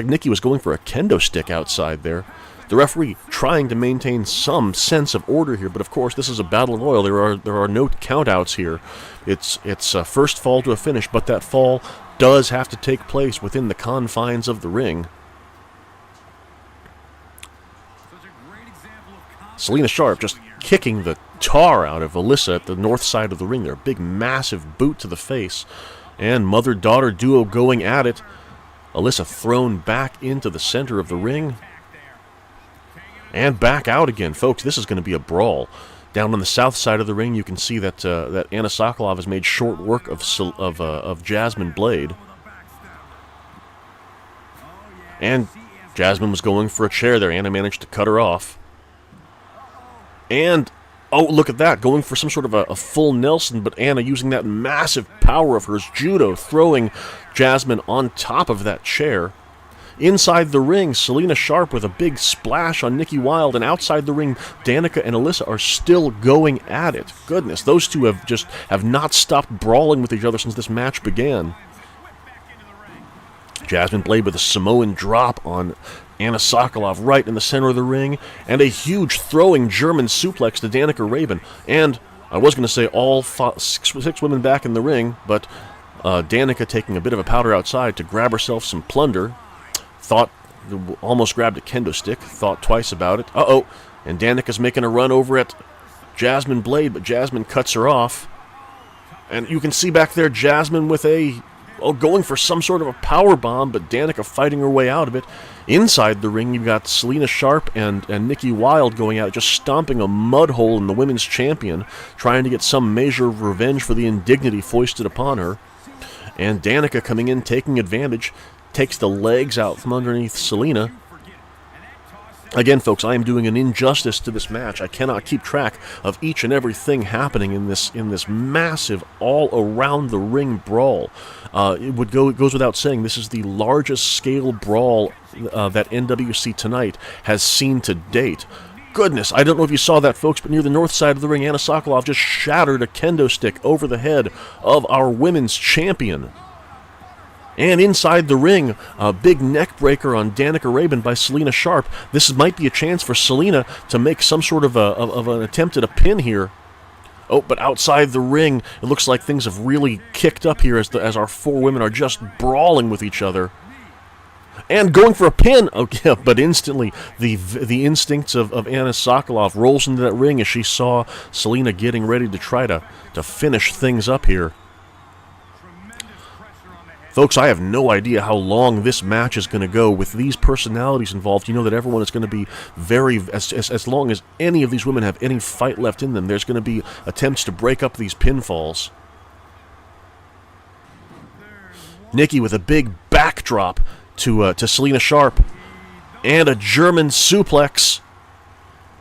Nikki was going for a kendo stick outside there. The referee trying to maintain some sense of order here, but of course this is a battle royal. There are no countouts here. It's a first fall to a finish, but that fall does have to take place within the confines of the ring. Selena Sharp just kicking the tar out of Alyssa at the north side of the ring there. Big, massive boot to the face. And mother-daughter duo going at it. Alyssa thrown back into the center of the ring. And back out again. Folks, this is going to be a brawl. Down on the south side of the ring, you can see that that Anna Sokolov has made short work of Jasmine Blade. And Jasmine was going for a chair there. Anna managed to cut her off. And, oh, look at that, going for some sort of a full Nelson, but Anna using that massive power of hers, judo, throwing Jasmine on top of that chair. Inside the ring, Selena Sharp with a big splash on Nikki Wilde, and outside the ring, Danica and Alyssa are still going at it. Goodness, those two have not stopped brawling with each other since this match began. Jasmine Blade with a Samoan drop on Anna Sokolov right in the center of the ring, and a huge throwing German suplex to Danica Raven. And I was going to say all six women back in the ring, but Danica taking a bit of a powder outside to grab herself some plunder. Almost grabbed a kendo stick, thought twice about it. Uh-oh, and Danica's making a run over at Jasmine Blade, but Jasmine cuts her off. And you can see back there Jasmine with going for some sort of a power bomb, but Danica fighting her way out of it. Inside the ring, you've got Selena Sharp and Nikki Wilde going out, just stomping a mud hole in the women's champion, trying to get some measure of revenge for the indignity foisted upon her. And Danica coming in, taking advantage, takes the legs out from underneath Selena. Again, folks, I am doing an injustice to this match. I cannot keep track of each and everything happening in this massive, all-around-the-ring brawl. It goes without saying, this is the largest scale brawl that NWC Tonight has seen to date. Goodness, I don't know if you saw that, folks, but near the north side of the ring, Anna Sokolov just shattered a kendo stick over the head of our women's champion. And inside the ring, a big neck breaker on Danica Raven by Selena Sharp. This might be a chance for Selena to make some sort of an attempt at a pin here. Oh, but outside the ring, it looks like things have really kicked up here as our four women are just brawling with each other. And going for a pin! Oh, yeah, but instantly, the instincts of Anna Sokolov rolls into that ring as she saw Selena getting ready to try to finish things up here. Folks, I have no idea how long this match is going to go. With these personalities involved, you know that everyone is going to be as long as any of these women have any fight left in them, there's going to be attempts to break up these pinfalls. Nikki with a big backdrop to Selena Sharp, and a German suplex,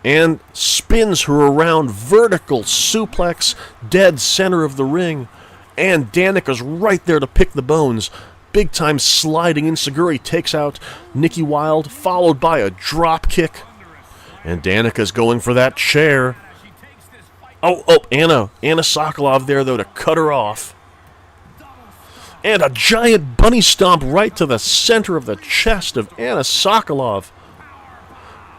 and spins her around, vertical suplex, dead center of the ring. And Danica's right there to pick the bones. Big time sliding enseguri takes out Nikki Wilde, followed by a drop kick. And Danica's going for that chair. Oh, Anna Sokolov there, though, to cut her off. And a giant bunny stomp right to the center of the chest of Anna Sokolov.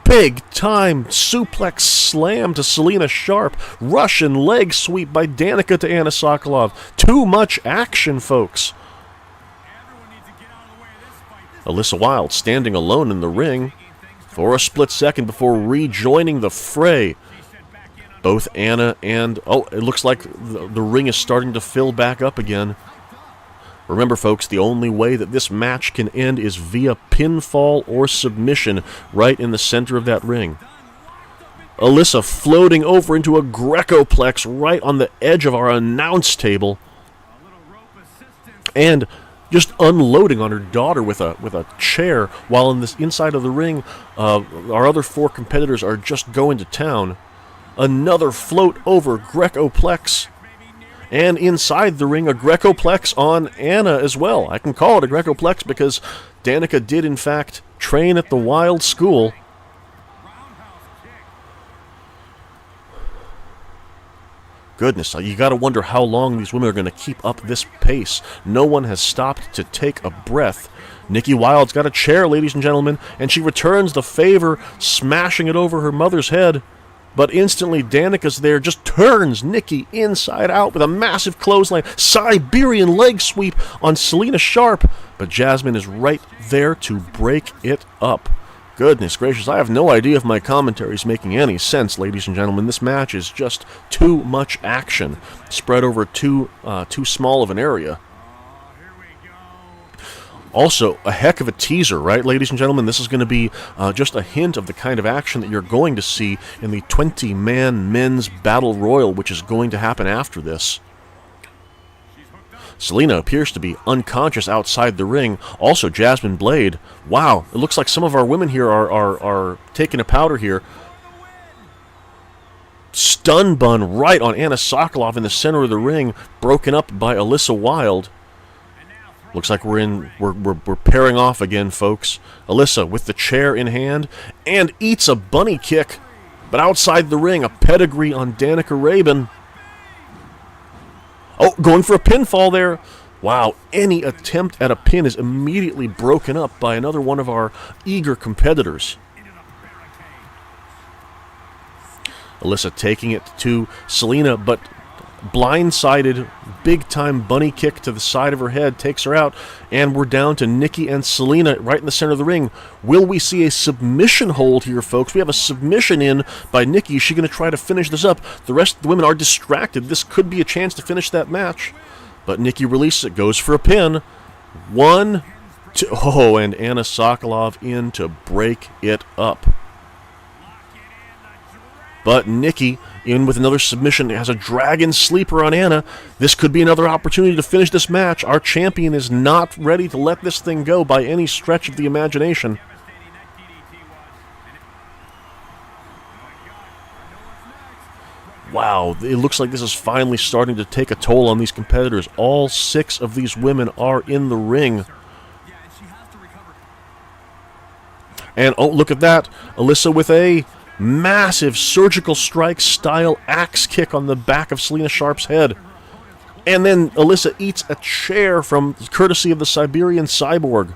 Big time suplex slam to Selena Sharp. Russian leg sweep by Danica to Anna Sokolov. Too much action, folks. Alyssa Wilde standing alone in the ring for a split second before rejoining the fray. Both Anna and... oh, it looks like the ring is starting to fill back up again. Remember, folks, the only way that this match can end is via pinfall or submission right in the center of that ring. Alyssa floating over into a Greco-plex right on the edge of our announce table. And just unloading on her daughter with a chair, while inside of the ring, our other four competitors are just going to town. Another float over Greco-plex. And inside the ring, a Greco-plex on Anna as well. I can call it a Greco-plex because Danica did, in fact, train at the Wild School. Goodness, you got to wonder how long these women are going to keep up this pace. No one has stopped to take a breath. Nikki Wilde's got a chair, ladies and gentlemen, and she returns the favor, smashing it over her mother's head. But instantly, Danica's there, just turns Nikki inside out with a massive clothesline, Siberian leg sweep on Selena Sharp. But Jasmine is right there to break it up. Goodness gracious, I have no idea if my commentary is making any sense, ladies and gentlemen. This match is just too much action, spread over too small of an area. Also, a heck of a teaser, right, ladies and gentlemen? This is going to be just a hint of the kind of action that you're going to see in the 20-man men's battle royal, which is going to happen after this. Selena appears to be unconscious outside the ring. Also, Jasmine Blade. Wow, it looks like some of our women here are taking a powder here. Stun bun right on Anna Sokolov in the center of the ring, broken up by Alyssa Wilde. Looks like we're pairing off again, folks. Alyssa with the chair in hand and eats a bunny kick, but outside the ring, a pedigree on Danica Raben. Oh, going for a pinfall there. Wow, any attempt at a pin is immediately broken up by another one of our eager competitors. Alyssa taking it to Selena, but blindsided, big-time bunny kick to the side of her head takes her out, and we're down to Nikki and Selena right in the center of the ring. Will we see a submission hold here, folks? We have a submission in by Nikki. Is she going to try to finish this up? The rest of the women are distracted. This could be a chance to finish that match, but Nikki releases it, goes for a pin. 1, 2, oh, and Anna Sokolov in to break it up. But Nikki in with another submission, has a dragon sleeper on Anna. This could be another opportunity to finish this match. Our champion is not ready to let this thing go by any stretch of the imagination. Wow, it looks like this is finally starting to take a toll on these competitors. All 6 of these women are in the ring. And oh, look at that. Alyssa with a massive surgical strike style axe kick on the back of Selena Sharp's head. And then Alyssa eats a chair from courtesy of the Siberian Cyborg.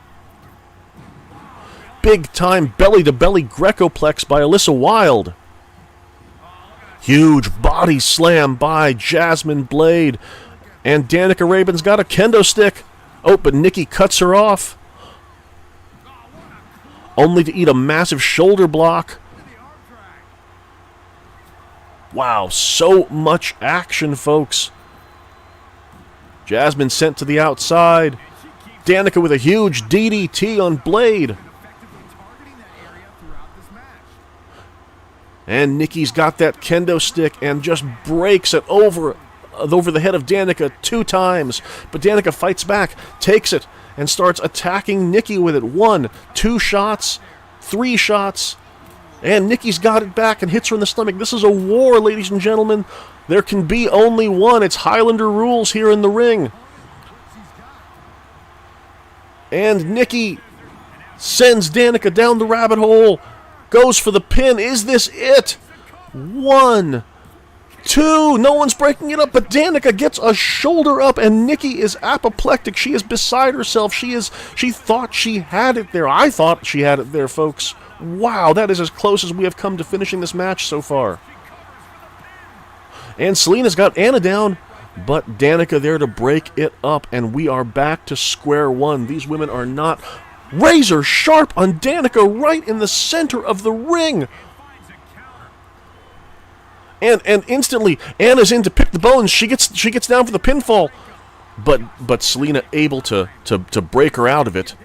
Big time belly to belly Grecoplex by Alyssa Wilde. Huge body slam by Jasmine Blade. And Danica Raben's got a kendo stick. Oh, but Nikki cuts her off. Only to eat a massive shoulder block. Wow, so much action, folks. Jasmine sent to the outside. Danica with a huge DDT on Blade. And Nikki's got that kendo stick and just breaks it over the head of Danica 2 times. But Danica fights back, takes it, and starts attacking Nikki with it. 1, 2 shots, 3 shots. And Nikki's got it back and hits her in the stomach. This is a war, ladies and gentlemen. There can be only one. It's Highlander rules here in the ring. And Nikki sends Danica down the rabbit hole. Goes for the pin. Is this it? 1, 2. No one's breaking it up, but Danica gets a shoulder up, and Nikki is apoplectic. She is beside herself. She thought she had it there. I thought she had it there, folks. Wow, that is as close as we have come to finishing this match so far. And Selena's got Anna down, but Danica there to break it up, and we are back to square one. These women are not razor sharp on Danica right in the center of the ring. And instantly, Anna's in to pick the bones. She gets down for the pinfall, but Selena able to break her out of it.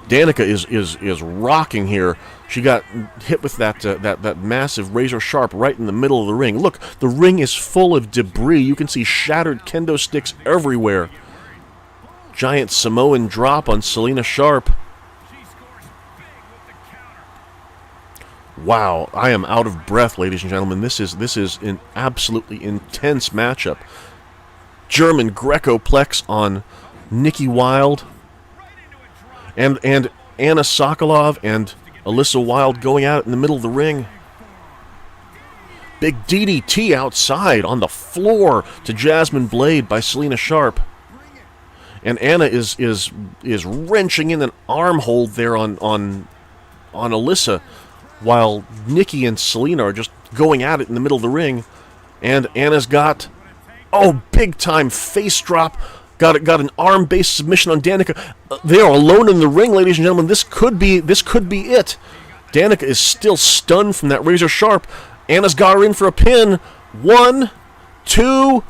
Danica is rocking here. She got hit with that massive razor sharp right in the middle of the ring. Look, the ring is full of debris. You can see shattered kendo sticks everywhere. Giant Samoan drop on Selena Sharp. Wow, I am out of breath, ladies and gentlemen. This is an absolutely intense matchup. German Grecoplex on Nikki Wilde. And Anna Sokolov and Alyssa Wilde going at it in the middle of the ring. Big DDT outside on the floor to Jasmine Blade by Selena Sharp. And Anna is wrenching in an arm hold there on Alyssa, while Nikki and Selena are just going at it in the middle of the ring. And Anna's got, oh, big time face drop. got an arm-based submission on Danica. They are alone in the ring, ladies and gentlemen. This could be it. Danica is still stunned from that razor sharp. Anna's got her in for a pin. 1, 2,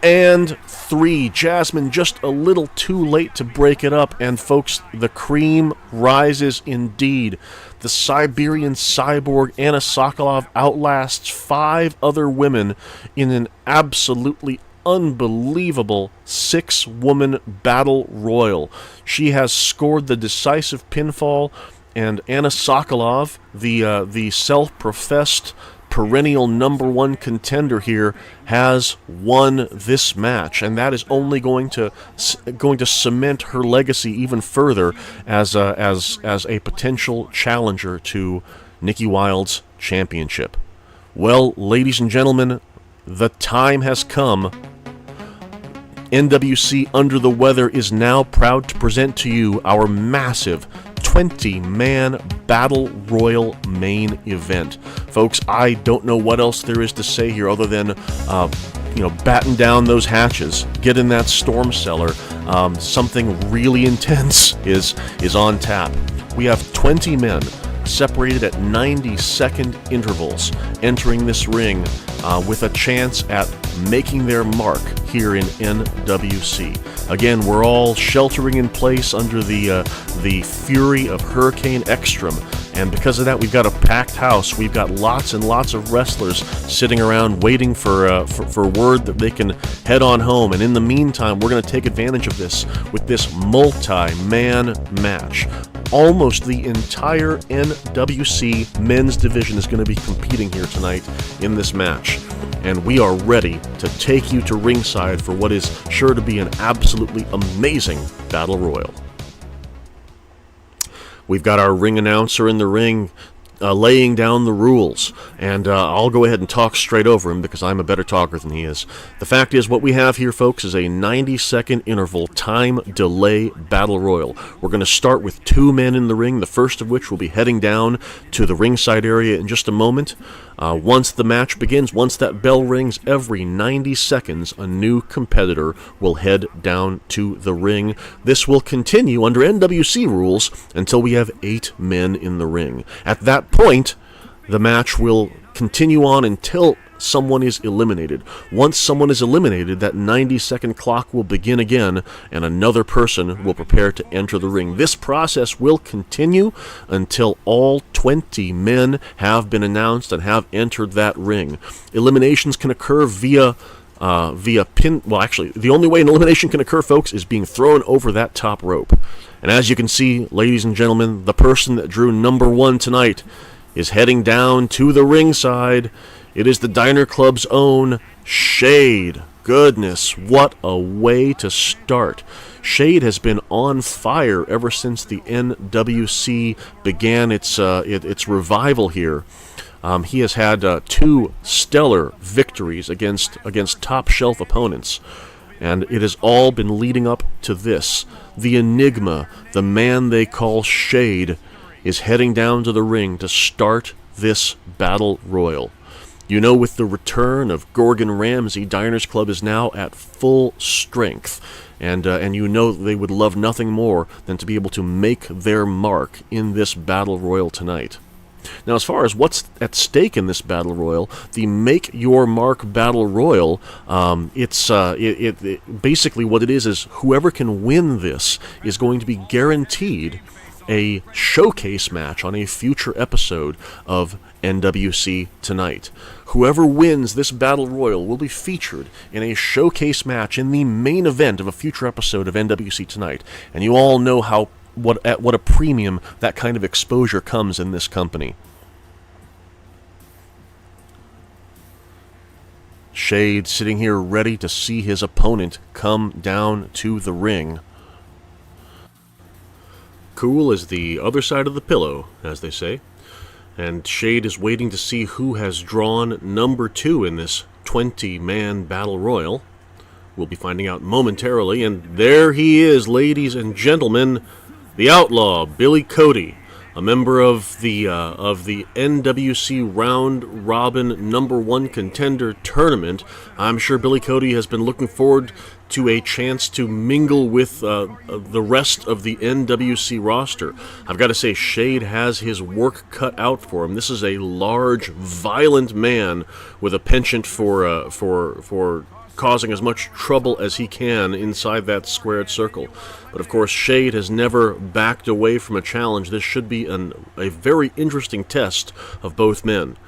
and 3. Jasmine just a little too late to break it up. And folks, the cream rises indeed. The Siberian cyborg Anna Sokolov outlasts 5 other women in an absolutely unbelievable 6-woman battle royal. She has scored the decisive pinfall, and Anna Sokolov, the self-professed perennial #1 contender here, has won this match, and that is only going to cement her legacy even further as a potential challenger to Nikki Wilde's championship. Well, ladies and gentlemen, the time has come. NWC Under the Weather is now proud to present to you our massive 20-man Battle Royal main event. Folks, I don't know what else there is to say here other than, batten down those hatches, get in that storm cellar. Something really intense is on tap. We have 20 men separated at 90-second intervals entering this ring with a chance at making their mark here in NWC. Again, we're all sheltering in place under the fury of Hurricane Ekstrom, and because of that, we've got a packed house. We've got lots and lots of wrestlers sitting around waiting for word that they can head on home. And in the meantime, we're going to take advantage of this with this multi-man match. Almost the entire NWC men's division is going to be competing here tonight in this match. And we are ready to take you to ringside for what is sure to be an absolutely amazing battle royal. We've got our ring announcer in the ring laying down the rules, and I'll go ahead and talk straight over him because I'm a better talker than he is. The fact is, what we have here, folks, is a 90-second interval time delay battle royal. We're going to start with 2 men in the ring, the first of which will be heading down to the ringside area in just a moment. Once the match begins, once that bell rings, every 90 seconds a new competitor will head down to the ring. This will continue under NWC rules until we have 8 men in the ring. At that point, the match will continue on until someone is eliminated. Once someone is eliminated, that 90-second clock will begin again, and another person will prepare to enter the ring. This process will continue until all 20 men have been announced and have entered that ring. Eliminations can occur via pin. Well, actually, the only way an elimination can occur, folks, is being thrown over that top rope. And as you can see, ladies and gentlemen, the person that drew #1 tonight is heading down to the ringside. It is the Diner Club's own Shade. Goodness, what a way to start. Shade has been on fire ever since the NWC began its revival here. He has had 2 stellar victories against top-shelf opponents, and it has all been leading up to this. The Enigma, the man they call Shade, is heading down to the ring to start this battle royal. You know, with the return of Gorgon Ramsay, Diners Club is now at full strength, and you know they would love nothing more than to be able to make their mark in this battle royal tonight. Now, as far as what's at stake in this battle royal, the Make Your Mark battle royal, basically what it is whoever can win this is going to be guaranteed a showcase match on a future episode of NWC Tonight. Whoever wins this battle royal will be featured in a showcase match in the main event of a future episode of NWC Tonight. And you all know what a premium that kind of exposure comes in this company. Shade sitting here ready to see his opponent come down to the ring. Cool as the other side of the pillow, as they say. And Shade is waiting to see who has drawn #2 in this 20-man battle royal. We'll be finding out momentarily, and there he is, ladies and gentlemen, the Outlaw, Billy Cody. a member of the NWC Round Robin #1 Contender Tournament. I'm sure Billy Cody has been looking forward to a chance to mingle with the rest of the NWC roster. I've got to say, Shade has his work cut out for him. This is a large, violent man with a penchant for causing as much trouble as he can inside that squared circle. But of course, Shade has never backed away from a challenge. This should be a very interesting test of both men.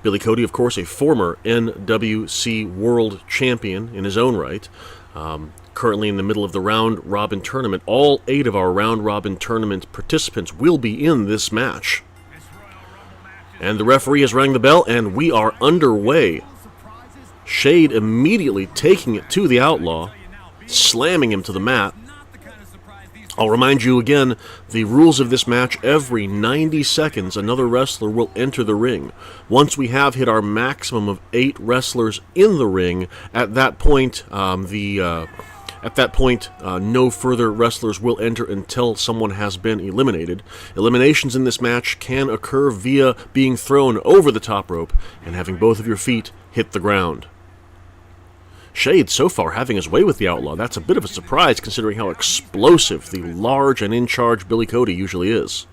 Billy Cody, of course, a former NWC World Champion in his own right. Currently in the middle of the round-robin tournament. All 8 of our round-robin tournament participants will be in this match. And the referee has rang the bell, and we are underway. Shade immediately taking it to the Outlaw, slamming him to the mat. I'll remind you again, the rules of this match: every 90 seconds another wrestler will enter the ring. Once we have hit our maximum of 8 wrestlers in the ring, at that point, no further wrestlers will enter until someone has been eliminated. Eliminations in this match can occur via being thrown over the top rope and having both of your feet hit the ground. Shade so far having his way with the Outlaw. That's a bit of a surprise considering how explosive the large and in-charge Billy Cody usually is.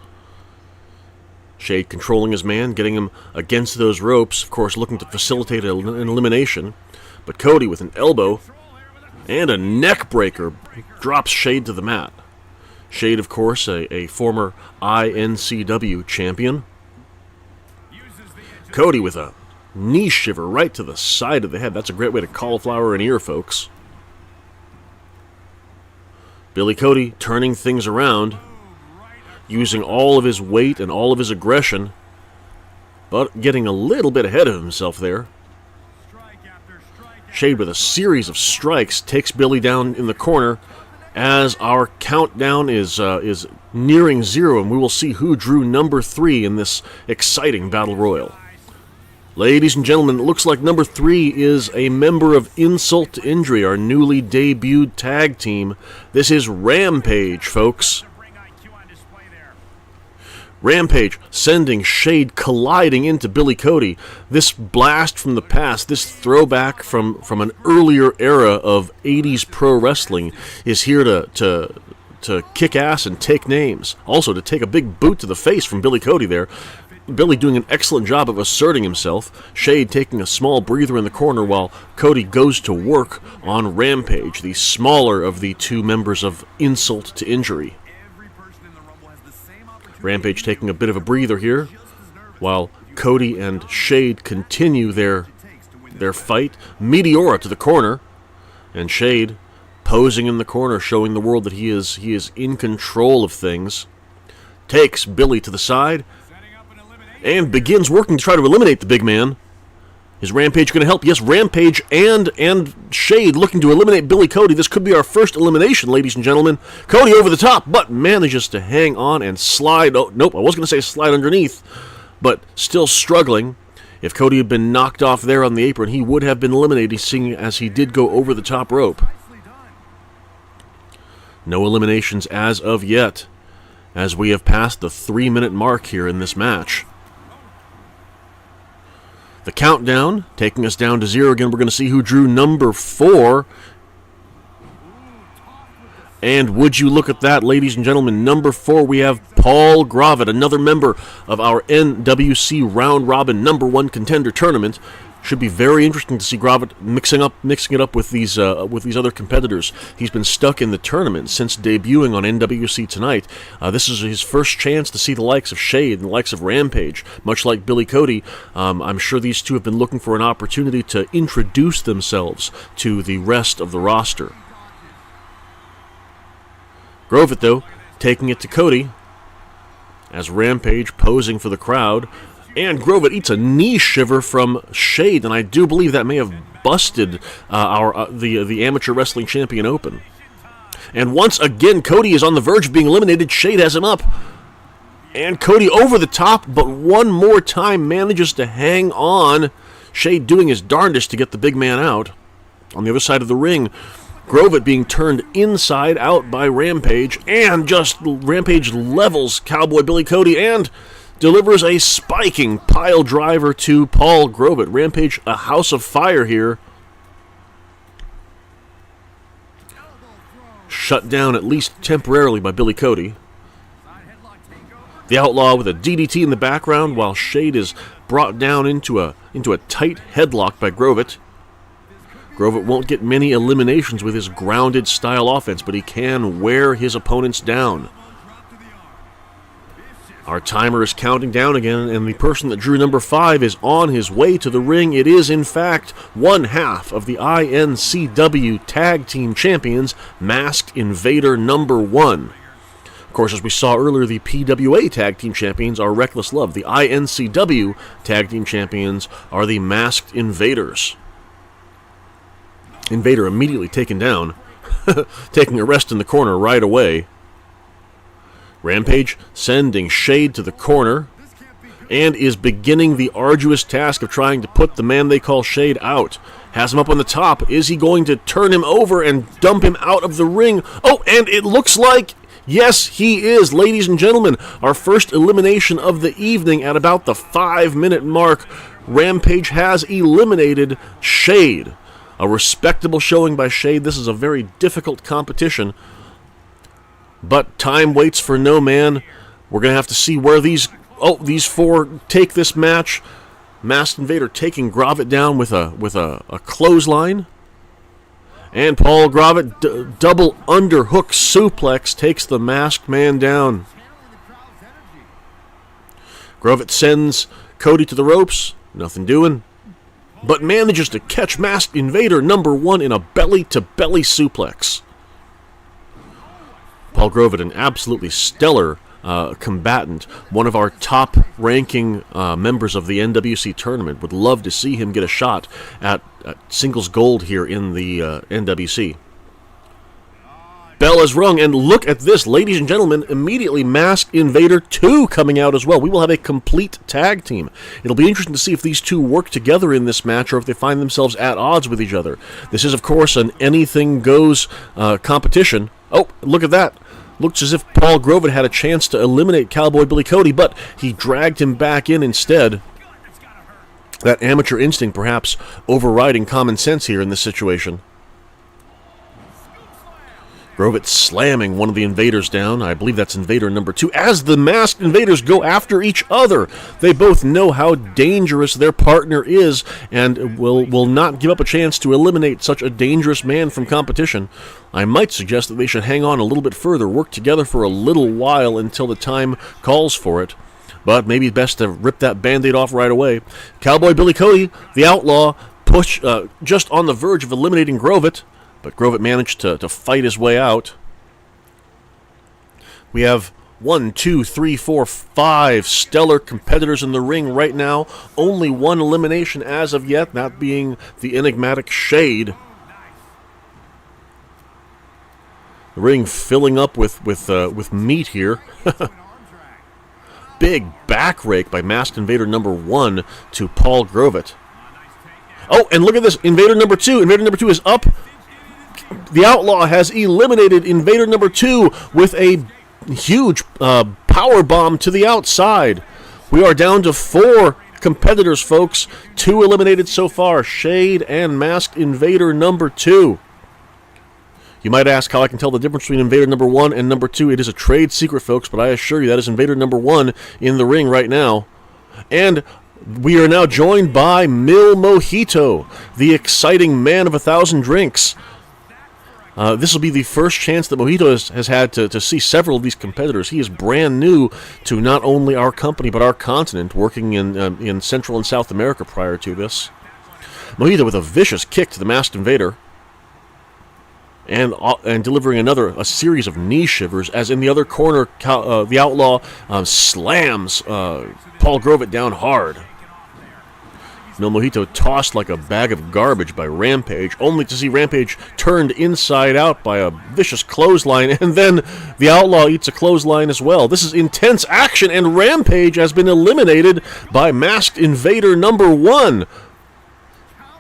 Shade controlling his man, getting him against those ropes, of course looking to facilitate an elimination. But Cody with an elbow and a neck breaker drops Shade to the mat. Shade, of course, a former INCW champion. Cody with a knee shiver right to the side of the head. That's a great way to cauliflower an ear, folks. Billy Cody turning things around, using all of his weight and all of his aggression, but getting a little bit ahead of himself there. Shade with a series of strikes takes Billy down in the corner as our countdown is nearing 0, and we will see who drew number 3 in this exciting battle royal. Ladies and gentlemen, it looks like number 3 is a member of Insult to Injury, our newly debuted tag team. This is Rampage, folks. Rampage sending Shade colliding into Billy Cody. This blast from the past, this throwback from an earlier era of 80s pro wrestling is here to kick ass and take names. Also to take a big boot to the face from Billy Cody there. Billy doing an excellent job of asserting himself. Shade taking a small breather in the corner while Cody goes to work on Rampage, the smaller of the 2 members of Insult to Injury. Rampage taking a bit of a breather here while Cody and Shade continue their fight. Meteora to the corner, and Shade posing in the corner, showing the world that he is in control of things. Takes Billy to the side and begins working to try to eliminate the big man. Is Rampage going to help? Yes, Rampage and Shade looking to eliminate Billy Cody. This could be our first elimination, ladies and gentlemen. Cody over the top, but manages to hang on and slide. Oh, nope, I was going to say slide underneath, but still struggling. If Cody had been knocked off there on the apron, he would have been eliminated, seeing as he did go over the top rope. No eliminations as of yet, as we have passed the 3-minute mark here in this match. The countdown, taking us down to 0 again. We're going to see who drew number 4. And would you look at that, ladies and gentlemen, number 4, we have Paul Gravitt, another member of our NWC Round Robin #1 Contender Tournament. Should be very interesting to see Gravitt mixing it up with these other competitors. He's been stuck in the tournament since debuting on NWC Tonight. This is his first chance to see the likes of Shade and the likes of Rampage. Much like Billy Cody, I'm sure these 2 have been looking for an opportunity to introduce themselves to the rest of the roster. Gravitt, though, taking it to Cody as Rampage posing for the crowd. And Gravitt eats a knee shiver from Shade, and I do believe that may have busted the amateur wrestling champion open. And once again, Cody is on the verge of being eliminated. Shade has him up. And Cody over the top, but one more time manages to hang on. Shade doing his darndest to get the big man out. On the other side of the ring, Grovett being turned inside out by Rampage, and just Rampage levels Cowboy Billy Cody and delivers a spiking pile driver to Paul Grovett. Rampage, a house of fire here. Shut down at least temporarily by Billy Cody. The Outlaw with a DDT in the background while Shade is brought down into a tight headlock by Grovett. Grovett won't get many eliminations with his grounded style offense, but he can wear his opponents down. Our timer is counting down again, and the person that drew number 5 is on his way to the ring. It is, in fact, one half of the INCW Tag Team Champions, Masked Invader number 1. Of course, as we saw earlier, the PWA Tag Team Champions are Reckless Love. The INCW Tag Team Champions are the Masked Invaders. Invader immediately taken down, taking a rest in the corner right away. Rampage sending Shade to the corner and is beginning the arduous task of trying to put the man they call Shade out. Has him up on the top. Is he going to turn him over and dump him out of the ring? Oh, and it looks like, yes, he is. Ladies and gentlemen, our first elimination of the evening at about the 5-minute mark. Rampage has eliminated Shade. A respectable showing by Shade. This is a very difficult competition. But time waits for no man. We're going to have to see where these 4 take this match. Masked Invader taking Grovett down with a clothesline. And Paul Grovett, double underhook suplex, takes the Masked Man down. Grovett sends Cody to the ropes. Nothing doing. But manages to catch Masked Invader number 1 in a belly-to-belly suplex. Paul Grovett, an absolutely stellar combatant, one of our top-ranking members of the NWC tournament. Would love to see him get a shot at singles gold here in the NWC. Bell is rung, and look at this, ladies and gentlemen, immediately Masked Invader 2 coming out as well. We will have a complete tag team. It'll be interesting to see if these two work together in this match or if they find themselves at odds with each other. This is, of course, an anything-goes competition. Oh, look at that. Looks as if Paul Grovett had a chance to eliminate Cowboy Billy Cody, but he dragged him back in instead. That amateur instinct perhaps overriding common sense here in this situation. Grovett slamming one of the Invaders down. I believe that's Invader number 2. As the Masked Invaders go after each other, they both know how dangerous their partner is and will not give up a chance to eliminate such a dangerous man from competition. I might suggest that they should hang on a little bit further, work together for a little while until the time calls for it. But maybe it's best to rip that Band-Aid off right away. Cowboy Billy Cody, the Outlaw, just on the verge of eliminating Grovett. But Grovett managed to fight his way out. We have 1, 2, 3, 4, 5 stellar competitors in the ring right now. Only one elimination as of yet, that being the enigmatic Shade. The ring filling up with meat here. Big back rake by Masked Invader number 1 to Paul Grovett. Oh, and look at this, Invader number 2. Invader number 2 is up. The Outlaw has eliminated Invader number 2 with a huge power bomb to the outside. We are down to 4 competitors, folks. 2 eliminated so far, Shade and Masked Invader number 2. You might ask how I can tell the difference between Invader number 1 and number 2. It is a trade secret, folks, but I assure you that is Invader number 1 in the ring right now. And we are now joined by Mil Mojito, the exciting man of 1,000 drinks. This will be the first chance that Mojito has had to see several of these competitors. He is brand new to not only our company but our continent, working in Central and South America prior to this. Mojito with a vicious kick to the Masked Invader, and delivering a series of knee shivers, as in the other corner, the Outlaw slams Paul Grovett down hard. Mil Mojito tossed like a bag of garbage by Rampage, only to see Rampage turned inside out by a vicious clothesline, and then the Outlaw eats a clothesline as well. This is intense action, and Rampage has been eliminated by Masked Invader number 1.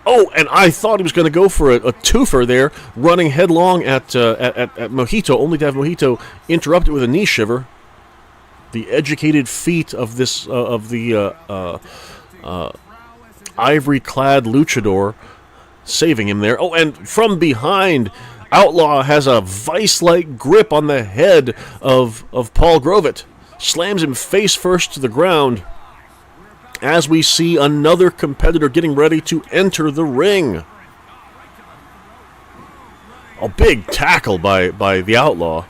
Oh, and I thought he was going to go for a twofer there, running headlong at Mojito, only to have Mojito interrupt it with a knee shiver. The educated feet of this ivory-clad luchador saving him there. Oh, and from behind, Outlaw has a vice-like grip on the head of Paul Grovett. Slams him face first to the ground as we see another competitor getting ready to enter the ring. A big tackle by the Outlaw.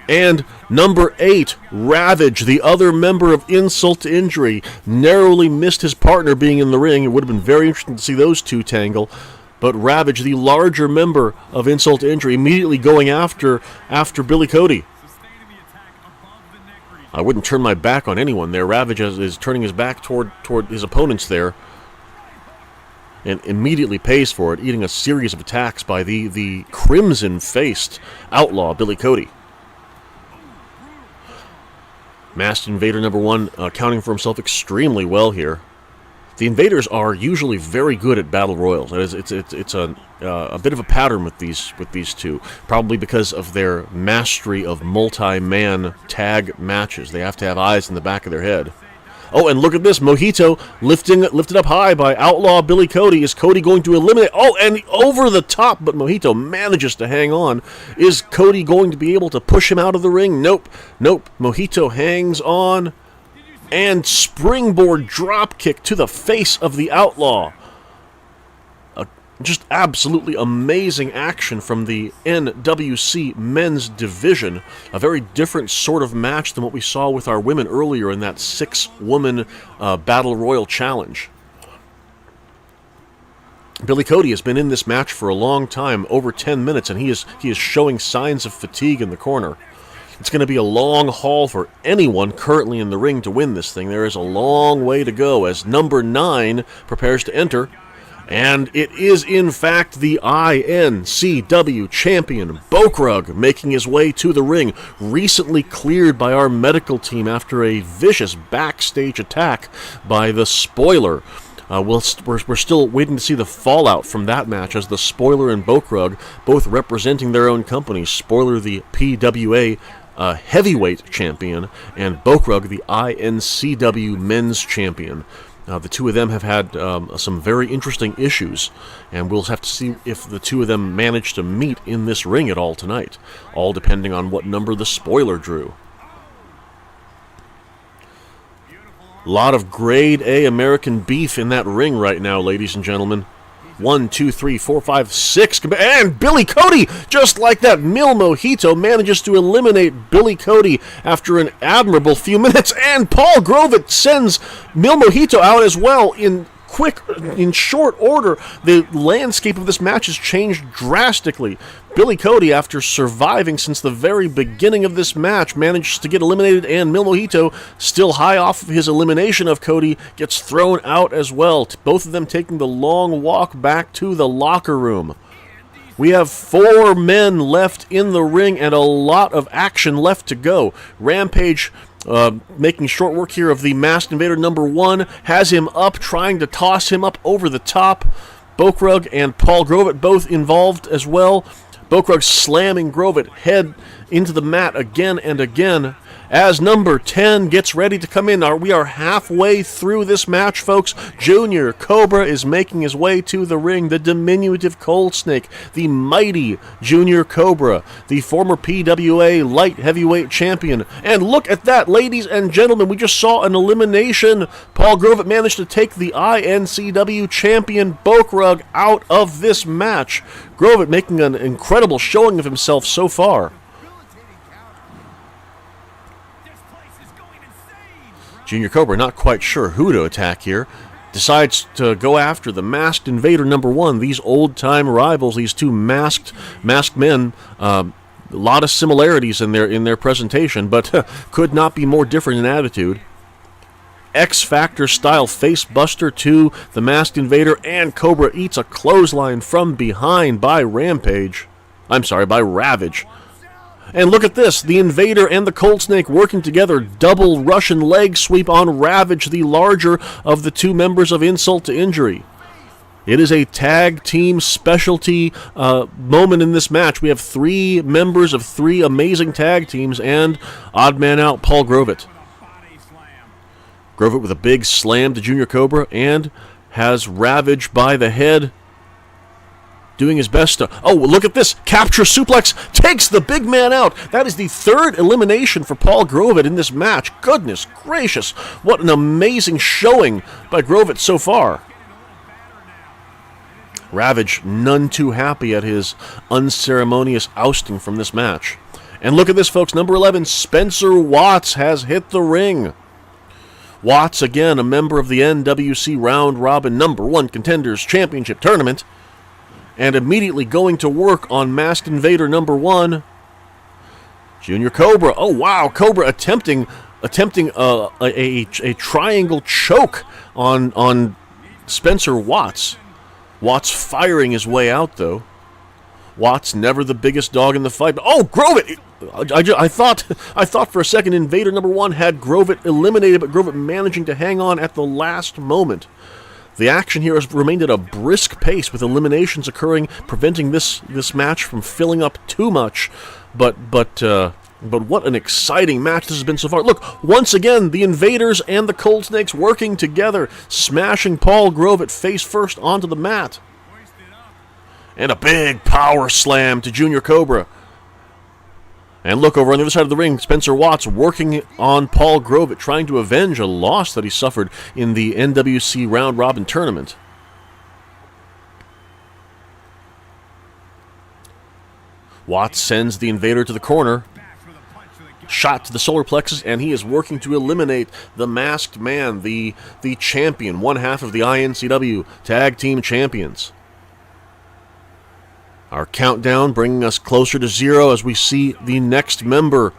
And number 8, Ravage, the other member of Insult to Injury, narrowly missed his partner being in the ring. It would have been very interesting to see those two tangle. But Ravage, the larger member of Insult to Injury, immediately going after Billy Cody. I wouldn't turn my back on anyone there. Ravage is turning his back toward his opponents there. And immediately pays for it, eating a series of attacks by the crimson-faced Outlaw, Billy Cody. Masked Invader number 1 accounting for himself extremely well here. The Invaders are usually very good at battle royals. It's a bit of a pattern with these two, probably because of their mastery of multi-man tag matches. They have to have eyes in the back of their head. Oh, and look at this. Mojito lifted up high by Outlaw Billy Cody. Is Cody going to eliminate? Oh, and over the top, but Mojito manages to hang on. Is Cody going to be able to push him out of the ring? Nope. Mojito hangs on. And springboard drop kick to the face of the Outlaw. Just absolutely amazing action from the NWC men's division. A very different sort of match than what we saw with our women earlier in that 6-woman Battle Royal Challenge. Billy Cody has been in this match for a long time, over 10 minutes, and he is showing signs of fatigue in the corner. It's going to be a long haul for anyone currently in the ring to win this thing. There is a long way to go as number 9 prepares to enter. And it is, in fact, the INCW champion, Bokrug, making his way to the ring, recently cleared by our medical team after a vicious backstage attack by the Spoiler. We're still waiting to see the fallout from that match, as the Spoiler and Bokrug, both representing their own companies, Spoiler the PWA heavyweight champion, and Bokrug the INCW men's champion. The two of them have had some very interesting issues, and we'll have to see if the two of them manage to meet in this ring at all tonight, all depending on what number the Spoiler drew. A lot of grade A American beef in that ring right now, ladies and gentlemen. 1, 2, 3, 4, 5, 6, and Billy Cody, just like that, Mil Mojito manages to eliminate Billy Cody after an admirable few minutes, and Paul Grovett sends Mil Mojito out as well in short order. The landscape of this match has changed drastically. Billy Cody, after surviving since the very beginning of this match, managed to get eliminated, and Mil Mojito, still high off of his elimination of Cody, gets thrown out as well. Both of them taking the long walk back to the locker room. We have 4 men left in the ring and a lot of action left to go. Rampage, making short work here of the Masked Invader number 1, has him up, trying to toss him up over the top. Bokrug and Paul Grovett both involved as well. Bokrug slamming Grovett head into the mat again and again as number 10 gets ready to come in. We are halfway through this match, folks. Junior Cobra is making his way to the ring. The diminutive Cold Snake, the mighty Junior Cobra, the former PWA light heavyweight champion. And look at that, ladies and gentlemen. We just saw an elimination. Paul Grovett managed to take the INCW champion Bokrug out of this match. Grovett making an incredible showing of himself so far. Junior Cobra, not quite sure who to attack here, decides to go after the Masked Invader number 1. These old-time rivals, these two masked men, a lot of similarities in their presentation, but could not be more different in attitude. X-Factor style face buster to the Masked Invader, and Cobra eats a clothesline from behind by Ravage. And look at this, the Invader and the Cold Snake working together, double Russian leg sweep on Ravage, the larger of the two members of Insult to Injury. It is a tag team specialty moment in this match. We have 3 members of 3 amazing tag teams and odd man out Paul Grovett. Grovett with a big slam to Junior Cobra and has Ravage by the head, doing his best to... Oh, look at this. Capture suplex takes the big man out. That is the 3rd elimination for Paul Grovett in this match. Goodness gracious. What an amazing showing by Grovett so far. Ravage none too happy at his unceremonious ousting from this match. And look at this, folks. Number 11, Spencer Watts has hit the ring. Watts, again, a member of the NWC Round Robin number 1 Contenders Championship Tournament, and immediately going to work on Masked Invader number 1, Junior Cobra. Oh, wow, Cobra attempting a triangle choke on Spencer Watts. Watts firing his way out, though. Watts never the biggest dog in the fight. But, oh, Grovett! I thought for a second Invader number 1 had Grovett eliminated, but Grovett managing to hang on at the last moment. The action here has remained at a brisk pace, with eliminations occurring, preventing this match from filling up too much. But what an exciting match this has been so far. Look, once again, the Invaders and the Cold Snakes working together, smashing Paul Grovett face first onto the mat. And a big power slam to Junior Cobra. And look, over on the other side of the ring, Spencer Watts working on Paul Grovett, trying to avenge a loss that he suffered in the NWC Round Robin Tournament. Watts sends the Invader to the corner. Shot to the solar plexus, and he is working to eliminate the Masked Man, the champion, one half of the INCW Tag Team Champions. Our countdown bringing us closer to 0 as we see the next member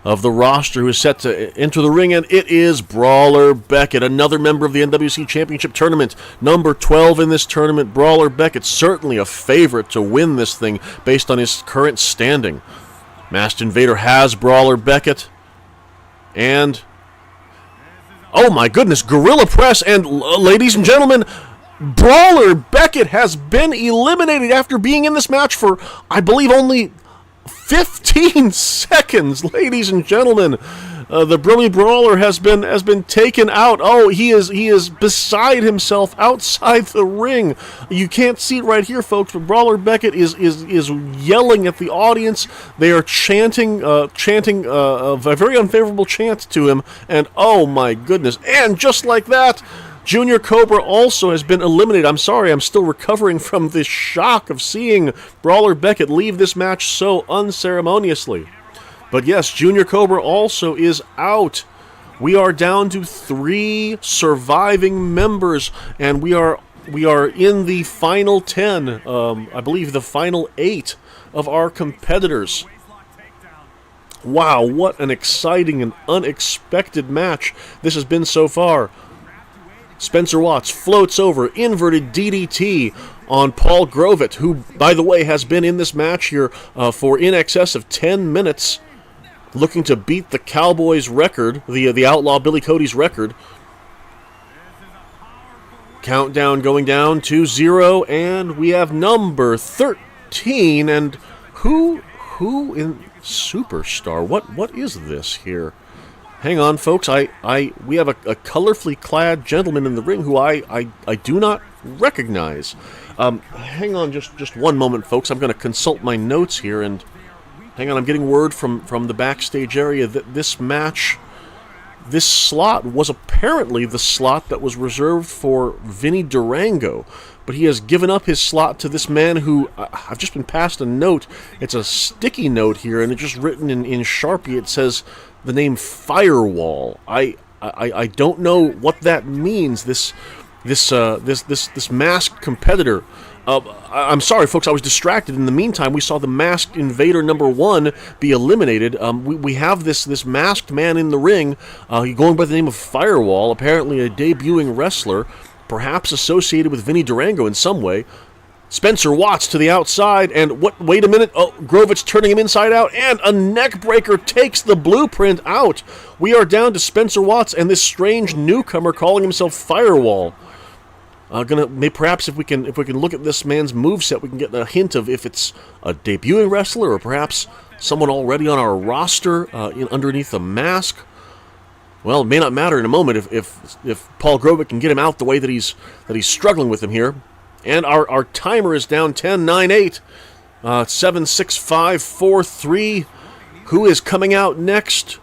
of the roster who is set to enter the ring, and it is Brawler Beckett, another member of the NWC Championship Tournament, number 12 in this tournament. Brawler Beckett, certainly a favorite to win this thing based on his current standing. Masked Invader has Brawler Beckett, and oh my goodness, Gorilla Press, and ladies and gentlemen, Brawler Beckett has been eliminated after being in this match for, I believe, only 15 seconds. Ladies and gentlemen, the Brilliant Brawler has been taken out. Oh, he is beside himself outside the ring. You can't see it right here, folks, but Brawler Beckett is yelling at the audience. They are chanting a very unfavorable chant to him, and oh my goodness. And just like that, Junior Cobra also has been eliminated. I'm sorry, I'm still recovering from this shock of seeing Brawler Beckett leave this match so unceremoniously. But yes, Junior Cobra also is out. We are down to 3 surviving members, and we are in the final 10, I believe the final 8 of our competitors. Wow, what an exciting and unexpected match this has been so far. Spencer Watts floats over, inverted DDT on Paul Grovett, who, by the way, has been in this match here for in excess of 10 minutes, looking to beat the Cowboys' record, the Outlaw Billy Cody's record. Countdown going down to 0, and we have number 13, and who in Superstar? What is this here? Hang on, folks. We have a colorfully clad gentleman in the ring who I do not recognize. Hang on just one moment, folks. I'm going to consult my notes here, and hang on. I'm getting word from the backstage area that this match, this slot was apparently the slot that was reserved for Vinny Durango, but he has given up his slot to this man who, I've just been passed a note. It's a sticky note here, and it's just written in Sharpie. It says the name Firewall. I don't know what that means. This masked competitor. I'm sorry, folks. I was distracted. In the meantime, we saw the Masked Invader number 1 be eliminated. We have this masked man in the ring. He's going by the name of Firewall. Apparently, a debuting wrestler, perhaps associated with Vinny Durango in some way. Spencer Watts to the outside, and wait a minute, oh, Grovett's turning him inside out, and a neckbreaker takes the blueprint out. We are down to Spencer Watts and this strange newcomer calling himself Firewall. Perhaps if we can look at this man's moveset, we can get a hint of if it's a debuting wrestler or perhaps someone already on our roster underneath the mask. Well, it may not matter in a moment if Paul Grovett can get him out the way that he's struggling with him here. And our timer is down 10, 9, 8, 7, 6, 5, 4, 3. Who is coming out next?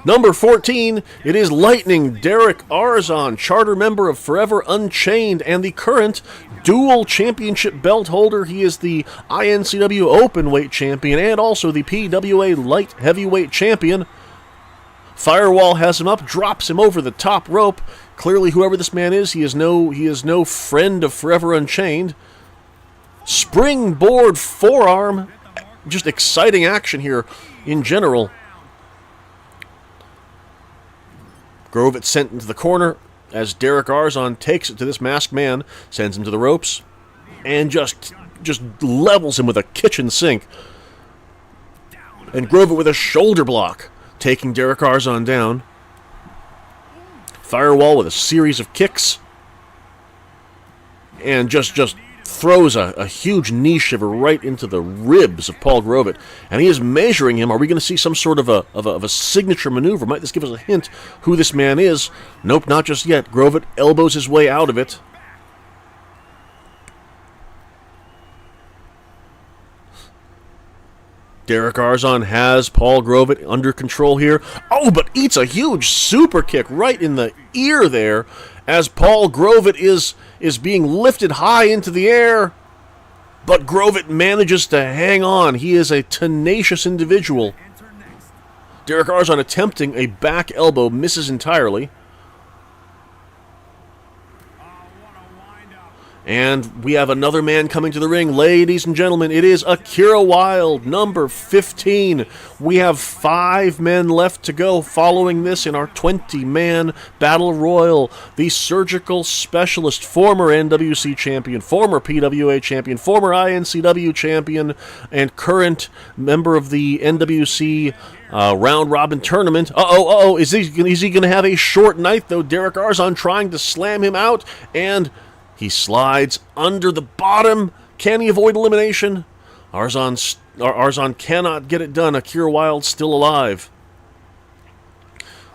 Number 14, it is Lightning Derek Arzon, charter member of Forever Unchained and the current dual championship belt holder. He is the INCW Openweight champion and also the PWA Light Heavyweight champion. Firewall has him up, drops him over the top rope. Clearly, whoever this man is, he is no friend of Forever Unchained. Springboard forearm. Just exciting action here in general. Grovett sent into the corner as Derek Arzon takes it to this masked man, sends him to the ropes, and just levels him with a kitchen sink. And Grovett with a shoulder block, taking Derek Arzon down. Firewall with a series of kicks, and just throws a huge knee shiver right into the ribs of Paul Grovett, and he is measuring him. Are we going to see some sort of a signature maneuver? Might this give us a hint who this man is? Nope, not just yet. Grovett elbows his way out of it. Derek Arzon has Paul Grovett under control here. Oh, but eats a huge super kick right in the ear there as Paul Grovett is being lifted high into the air. But Grovett manages to hang on. He is a tenacious individual. Derek Arzon attempting a back elbow, misses entirely. And we have another man coming to the ring. Ladies and gentlemen, it is Akira Wilde, number 15. We have 5 men left to go following this in our 20-man Battle Royal. The surgical specialist, former NWC champion, former PWA champion, former INCW champion, and current member of the NWC round-robin tournament. Is he going to have a short night, though? Derek Arzon trying to slam him out, and he slides under the bottom. Can he avoid elimination? Arzon cannot get it done. Akira Wilde still alive.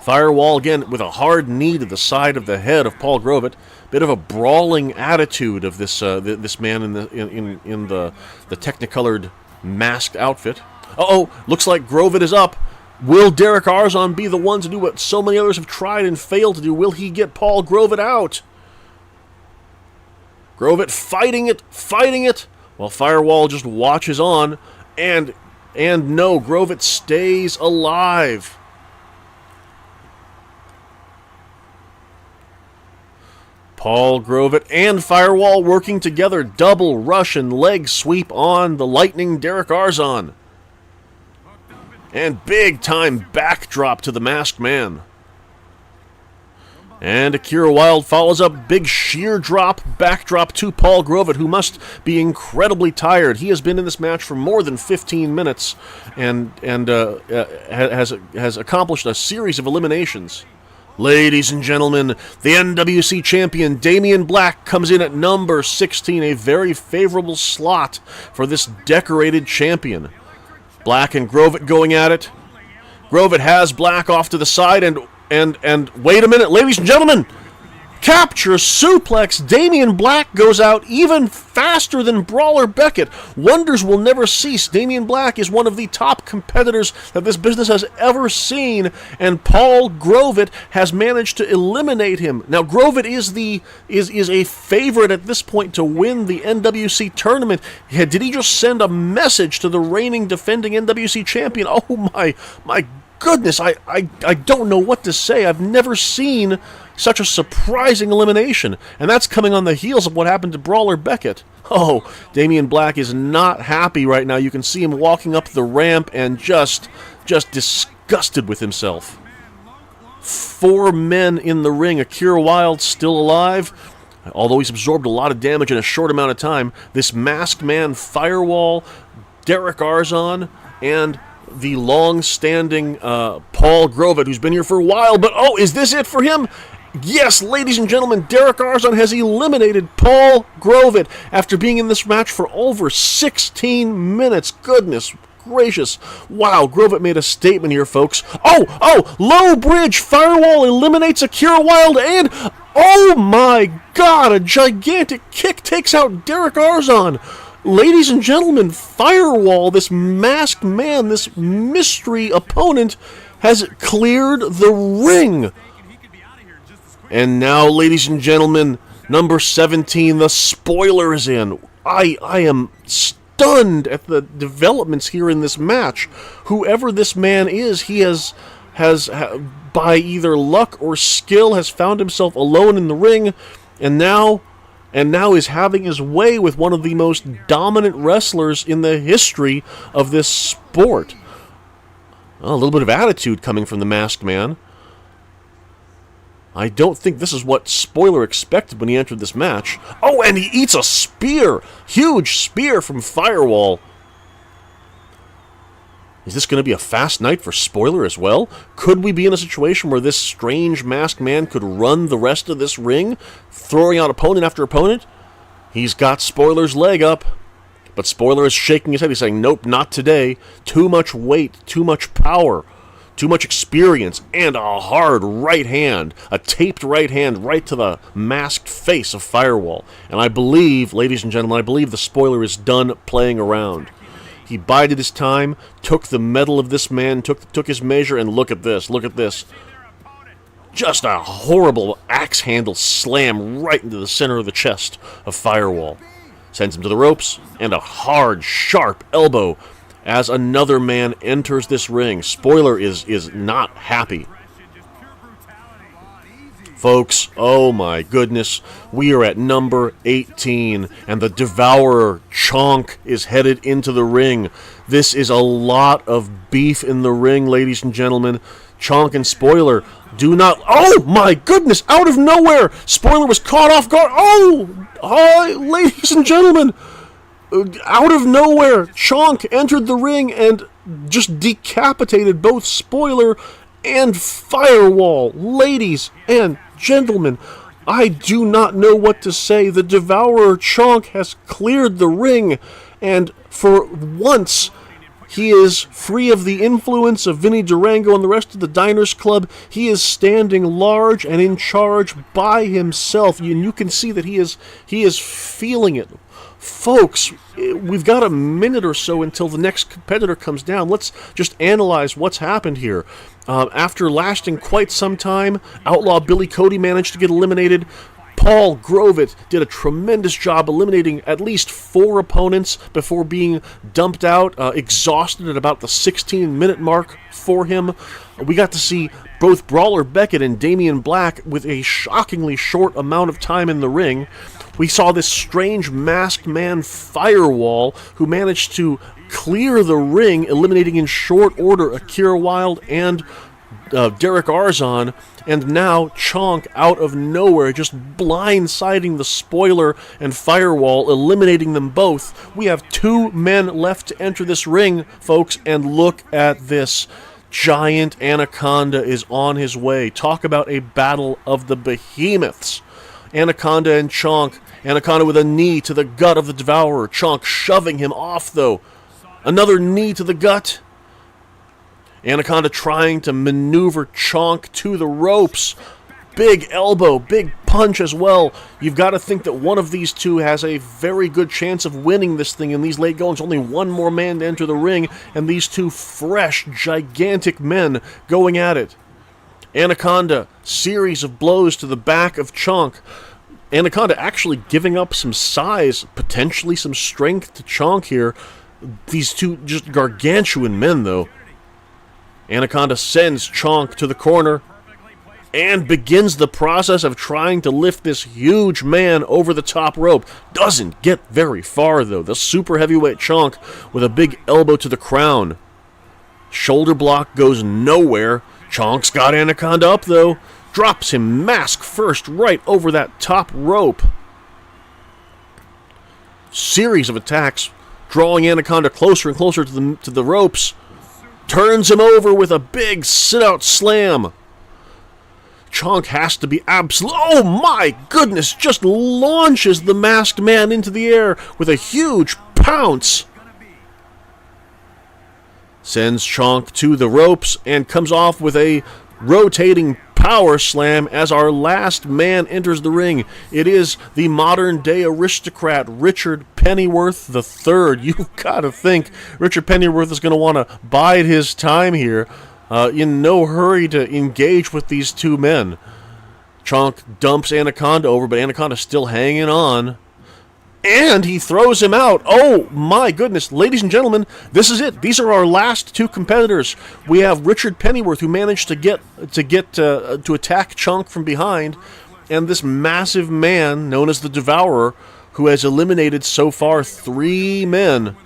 Firewall again with a hard knee to the side of the head of Paul Grovett. Bit of a brawling attitude of this man in the technicolored masked outfit. Looks like Grovett is up. Will Derek Arzon be the one to do what so many others have tried and failed to do? Will he get Paul Grovett out? Grovett fighting it, while Firewall just watches on, and no, Grovett stays alive. Paul Grovett and Firewall working together, double Russian leg sweep on the Lightning Derek Arzon. And big time backdrop to the masked man. And Akira Wilde follows up, big sheer drop, backdrop to Paul Grovett, who must be incredibly tired. He has been in this match for more than 15 minutes and has accomplished a series of eliminations. Ladies and gentlemen, the NWC champion Damian Black comes in at number 16, a very favorable slot for this decorated champion. Black and Grovett going at it. Grovett has Black off to the side, and wait a minute, ladies and gentlemen, capture suplex. Damian Black goes out even faster than Brawler Beckett. Wonders will never cease. Damian Black is one of the top competitors that this business has ever seen, and Paul Grovett has managed to eliminate him. Now, Grovett is a favorite at this point to win the NWC tournament. Did he just send a message to the reigning defending NWC champion? Oh my goodness, I don't know what to say. I've never seen such a surprising elimination, and that's coming on the heels of what happened to Brawler Beckett. Oh, Damian Black is not happy right now. You can see him walking up the ramp and just disgusted with himself. 4 men in the ring. Akira Wilde still alive, although he's absorbed a lot of damage in a short amount of time. This masked man, Firewall, Derek Arzon, and the long-standing Paul Grovett, who's been here for a while, but is this it for him? Yes, ladies and gentlemen, Derek Arzon has eliminated Paul Grovett after being in this match for over 16 minutes. Goodness gracious. Wow, Grovett made a statement here, folks. Oh, low bridge, Firewall eliminates Akira Wilde, and oh my god, a gigantic kick takes out Derek Arzon. Ladies and gentlemen, Firewall, this masked man, this mystery opponent, has cleared the ring. And now, ladies and gentlemen, number 17, the spoiler is in. I am stunned at the developments here in this match. Whoever this man is, he has by either luck or skill, has found himself alone in the ring, and now is having his way with one of the most dominant wrestlers in the history of this sport. A little bit of attitude coming from the masked man. I don't think this is what Spoiler expected when he entered this match. Oh, and he eats a spear! Huge spear from Firewall. Is this going to be a fast night for Spoiler as well? Could we be in a situation where this strange masked man could run the rest of this ring, throwing out opponent after opponent? He's got Spoiler's leg up, but Spoiler is shaking his head. He's saying, nope, not today. Too much weight, too much power. Too much experience, and a hard right hand, a taped right hand right to the masked face of Firewall. And I believe, ladies and gentlemen, I believe the Spoiler is done playing around. He bided his time, took the metal of this man, took his measure, and look at this, Just a horrible axe handle slam right into the center of the chest of Firewall. Sends him to the ropes, and a hard, sharp elbow as another man enters this ring. Spoiler is not happy. Folks, oh my goodness, we are at number 18, and the Devourer, Chonk, is headed into the ring. This is a lot of beef in the ring, ladies and gentlemen. Chonk and Spoiler do not... Oh my goodness, out of nowhere! Spoiler was caught off guard. Oh, ladies and gentlemen, out of nowhere, Chonk entered the ring and just decapitated both Spoiler and Firewall. Ladies and gentlemen, I do not know what to say. The Devourer Chonk has cleared the ring, and for once, he is free of the influence of Vinny Durango and the rest of the Diners Club. He is standing large and in charge by himself, and you can see that he is feeling it. Folks, we've got a minute or so until the next competitor comes down. Let's just analyze what's happened here. After lasting quite some time, Outlaw Billy Cody managed to get eliminated. Paul Grovett did a tremendous job eliminating at least 4 opponents before being dumped out, exhausted at about the 16-minute mark for him. We got to see both Brawler Beckett and Damian Black with a shockingly short amount of time in the ring. We saw this strange masked man, Firewall, who managed to clear the ring, eliminating in short order Akira Wilde and Derek Arzon, and now Chonk out of nowhere, just blindsiding the Spoiler and Firewall, eliminating them both. We have 2 men left to enter this ring, folks, and look at this. Giant Anaconda is on his way. Talk about a battle of the behemoths. Anaconda and Chonk. Anaconda with a knee to the gut of the Devourer. Chonk shoving him off, though. Another knee to the gut. Anaconda trying to maneuver Chonk to the ropes. Big elbow, big punch as well. You've got to think that one of these two has a very good chance of winning this thing in these late goings. Only one more man to enter the ring, and these 2 fresh, gigantic men going at it. Anaconda, series of blows to the back of Chonk. Anaconda actually giving up some size, potentially some strength to Chonk here. These 2 just gargantuan men, though. Anaconda sends Chonk to the corner and begins the process of trying to lift this huge man over the top rope. Doesn't get very far, though. The super heavyweight Chonk with a big elbow to the crown. Shoulder block goes nowhere. Chonk's got Anaconda up, though. Drops him mask first right over that top rope. Series of attacks, drawing Anaconda closer and closer to the ropes. Turns him over with a big sit-out slam. Chonk has to be absolute. Oh my goodness! Just launches the masked man into the air with a huge pounce. Sends Chonk to the ropes and comes off with a rotating power slam as our last man enters the ring. It is the modern-day aristocrat, Richard Pennyworth III. You've got to think Richard Pennyworth is going to want to bide his time here. In no hurry to engage with these two men. Chonk dumps Anaconda over, but Anaconda's still hanging on. And he throws him out. Oh, my goodness. Ladies and gentlemen, this is it. These are our last two competitors. We have Richard Pennyworth, who managed to attack Chonk from behind, and this massive man known as the Devourer, who has eliminated so far 3 men.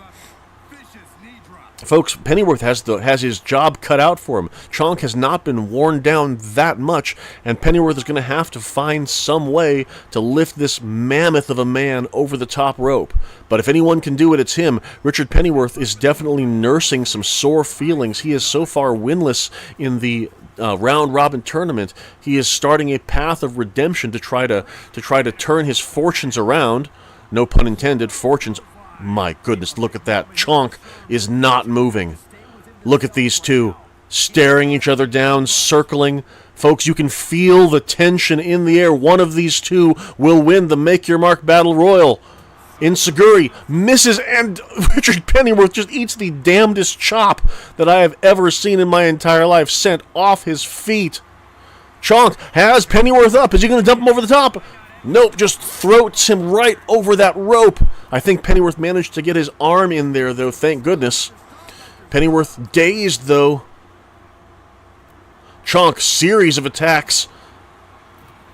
Folks, Pennyworth has his job cut out for him. Chonk has not been worn down that much, and Pennyworth is going to have to find some way to lift this mammoth of a man over the top rope. But if anyone can do it, it's him. Richard Pennyworth is definitely nursing some sore feelings. He is so far winless in the round-robin tournament. He is starting a path of redemption to try to turn his fortunes around. No pun intended. Fortunes. My goodness, look at that. Chonk is not moving. Look at these two, staring each other down, circling. Folks, you can feel the tension in the air. One of these two will win the Make Your Mark Battle Royal. Insaguri misses, and Richard Pennyworth just eats the damnedest chop that I have ever seen in my entire life, sent off his feet. Chonk has Pennyworth up. Is he going to dump him over the top? Nope, just throats him right over that rope. I think Pennyworth managed to get his arm in there, though, thank goodness. Pennyworth dazed, though. Chonk, series of attacks.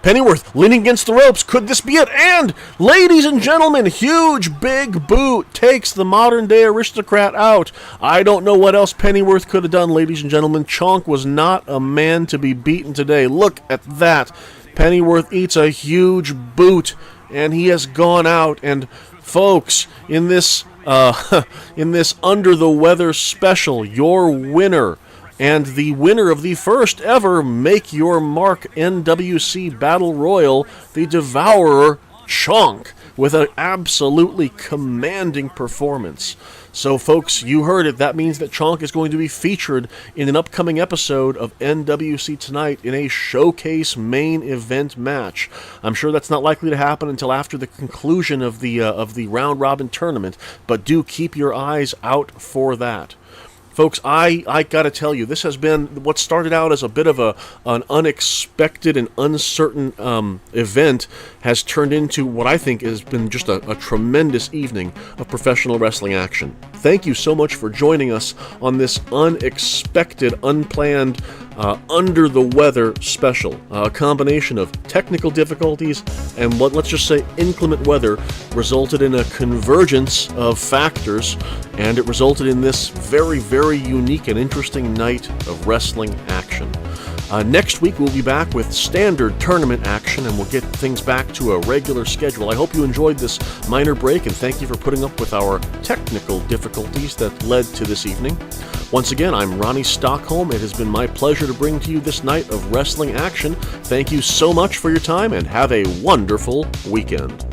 Pennyworth leaning against the ropes. Could this be it? And, ladies and gentlemen, huge big boot takes the modern-day aristocrat out. I don't know what else Pennyworth could have done, ladies and gentlemen. Chonk was not a man to be beaten today. Look at that. Pennyworth eats a huge boot, and he has gone out. And folks, in this Under the Weather special, your winner and the winner of the first ever Make Your Mark NWC Battle Royal, the Devourer, Chonk, with an absolutely commanding performance. So, folks, you heard it. That means that Chonk is going to be featured in an upcoming episode of NWC Tonight in a showcase main event match. I'm sure that's not likely to happen until after the conclusion of the round-robin tournament, but do keep your eyes out for that. Folks, I gotta tell you, this has been what started out as a bit of an unexpected and uncertain event, has turned into what I think has been just a tremendous evening of professional wrestling action. Thank you so much for joining us on this unexpected, unplanned, under-the-weather special. A combination of technical difficulties and what, let's just say, inclement weather resulted in a convergence of factors, and it resulted in this very, very unique and interesting night of wrestling action. Next week, we'll be back with standard tournament action, and we'll get things back to a regular schedule. I hope you enjoyed this minor break, and thank you for putting up with our technical difficulties that led to this evening. Once again, I'm Ronnie Stockholm. It has been my pleasure to bring to you this night of wrestling action. Thank you so much for your time, and have a wonderful weekend.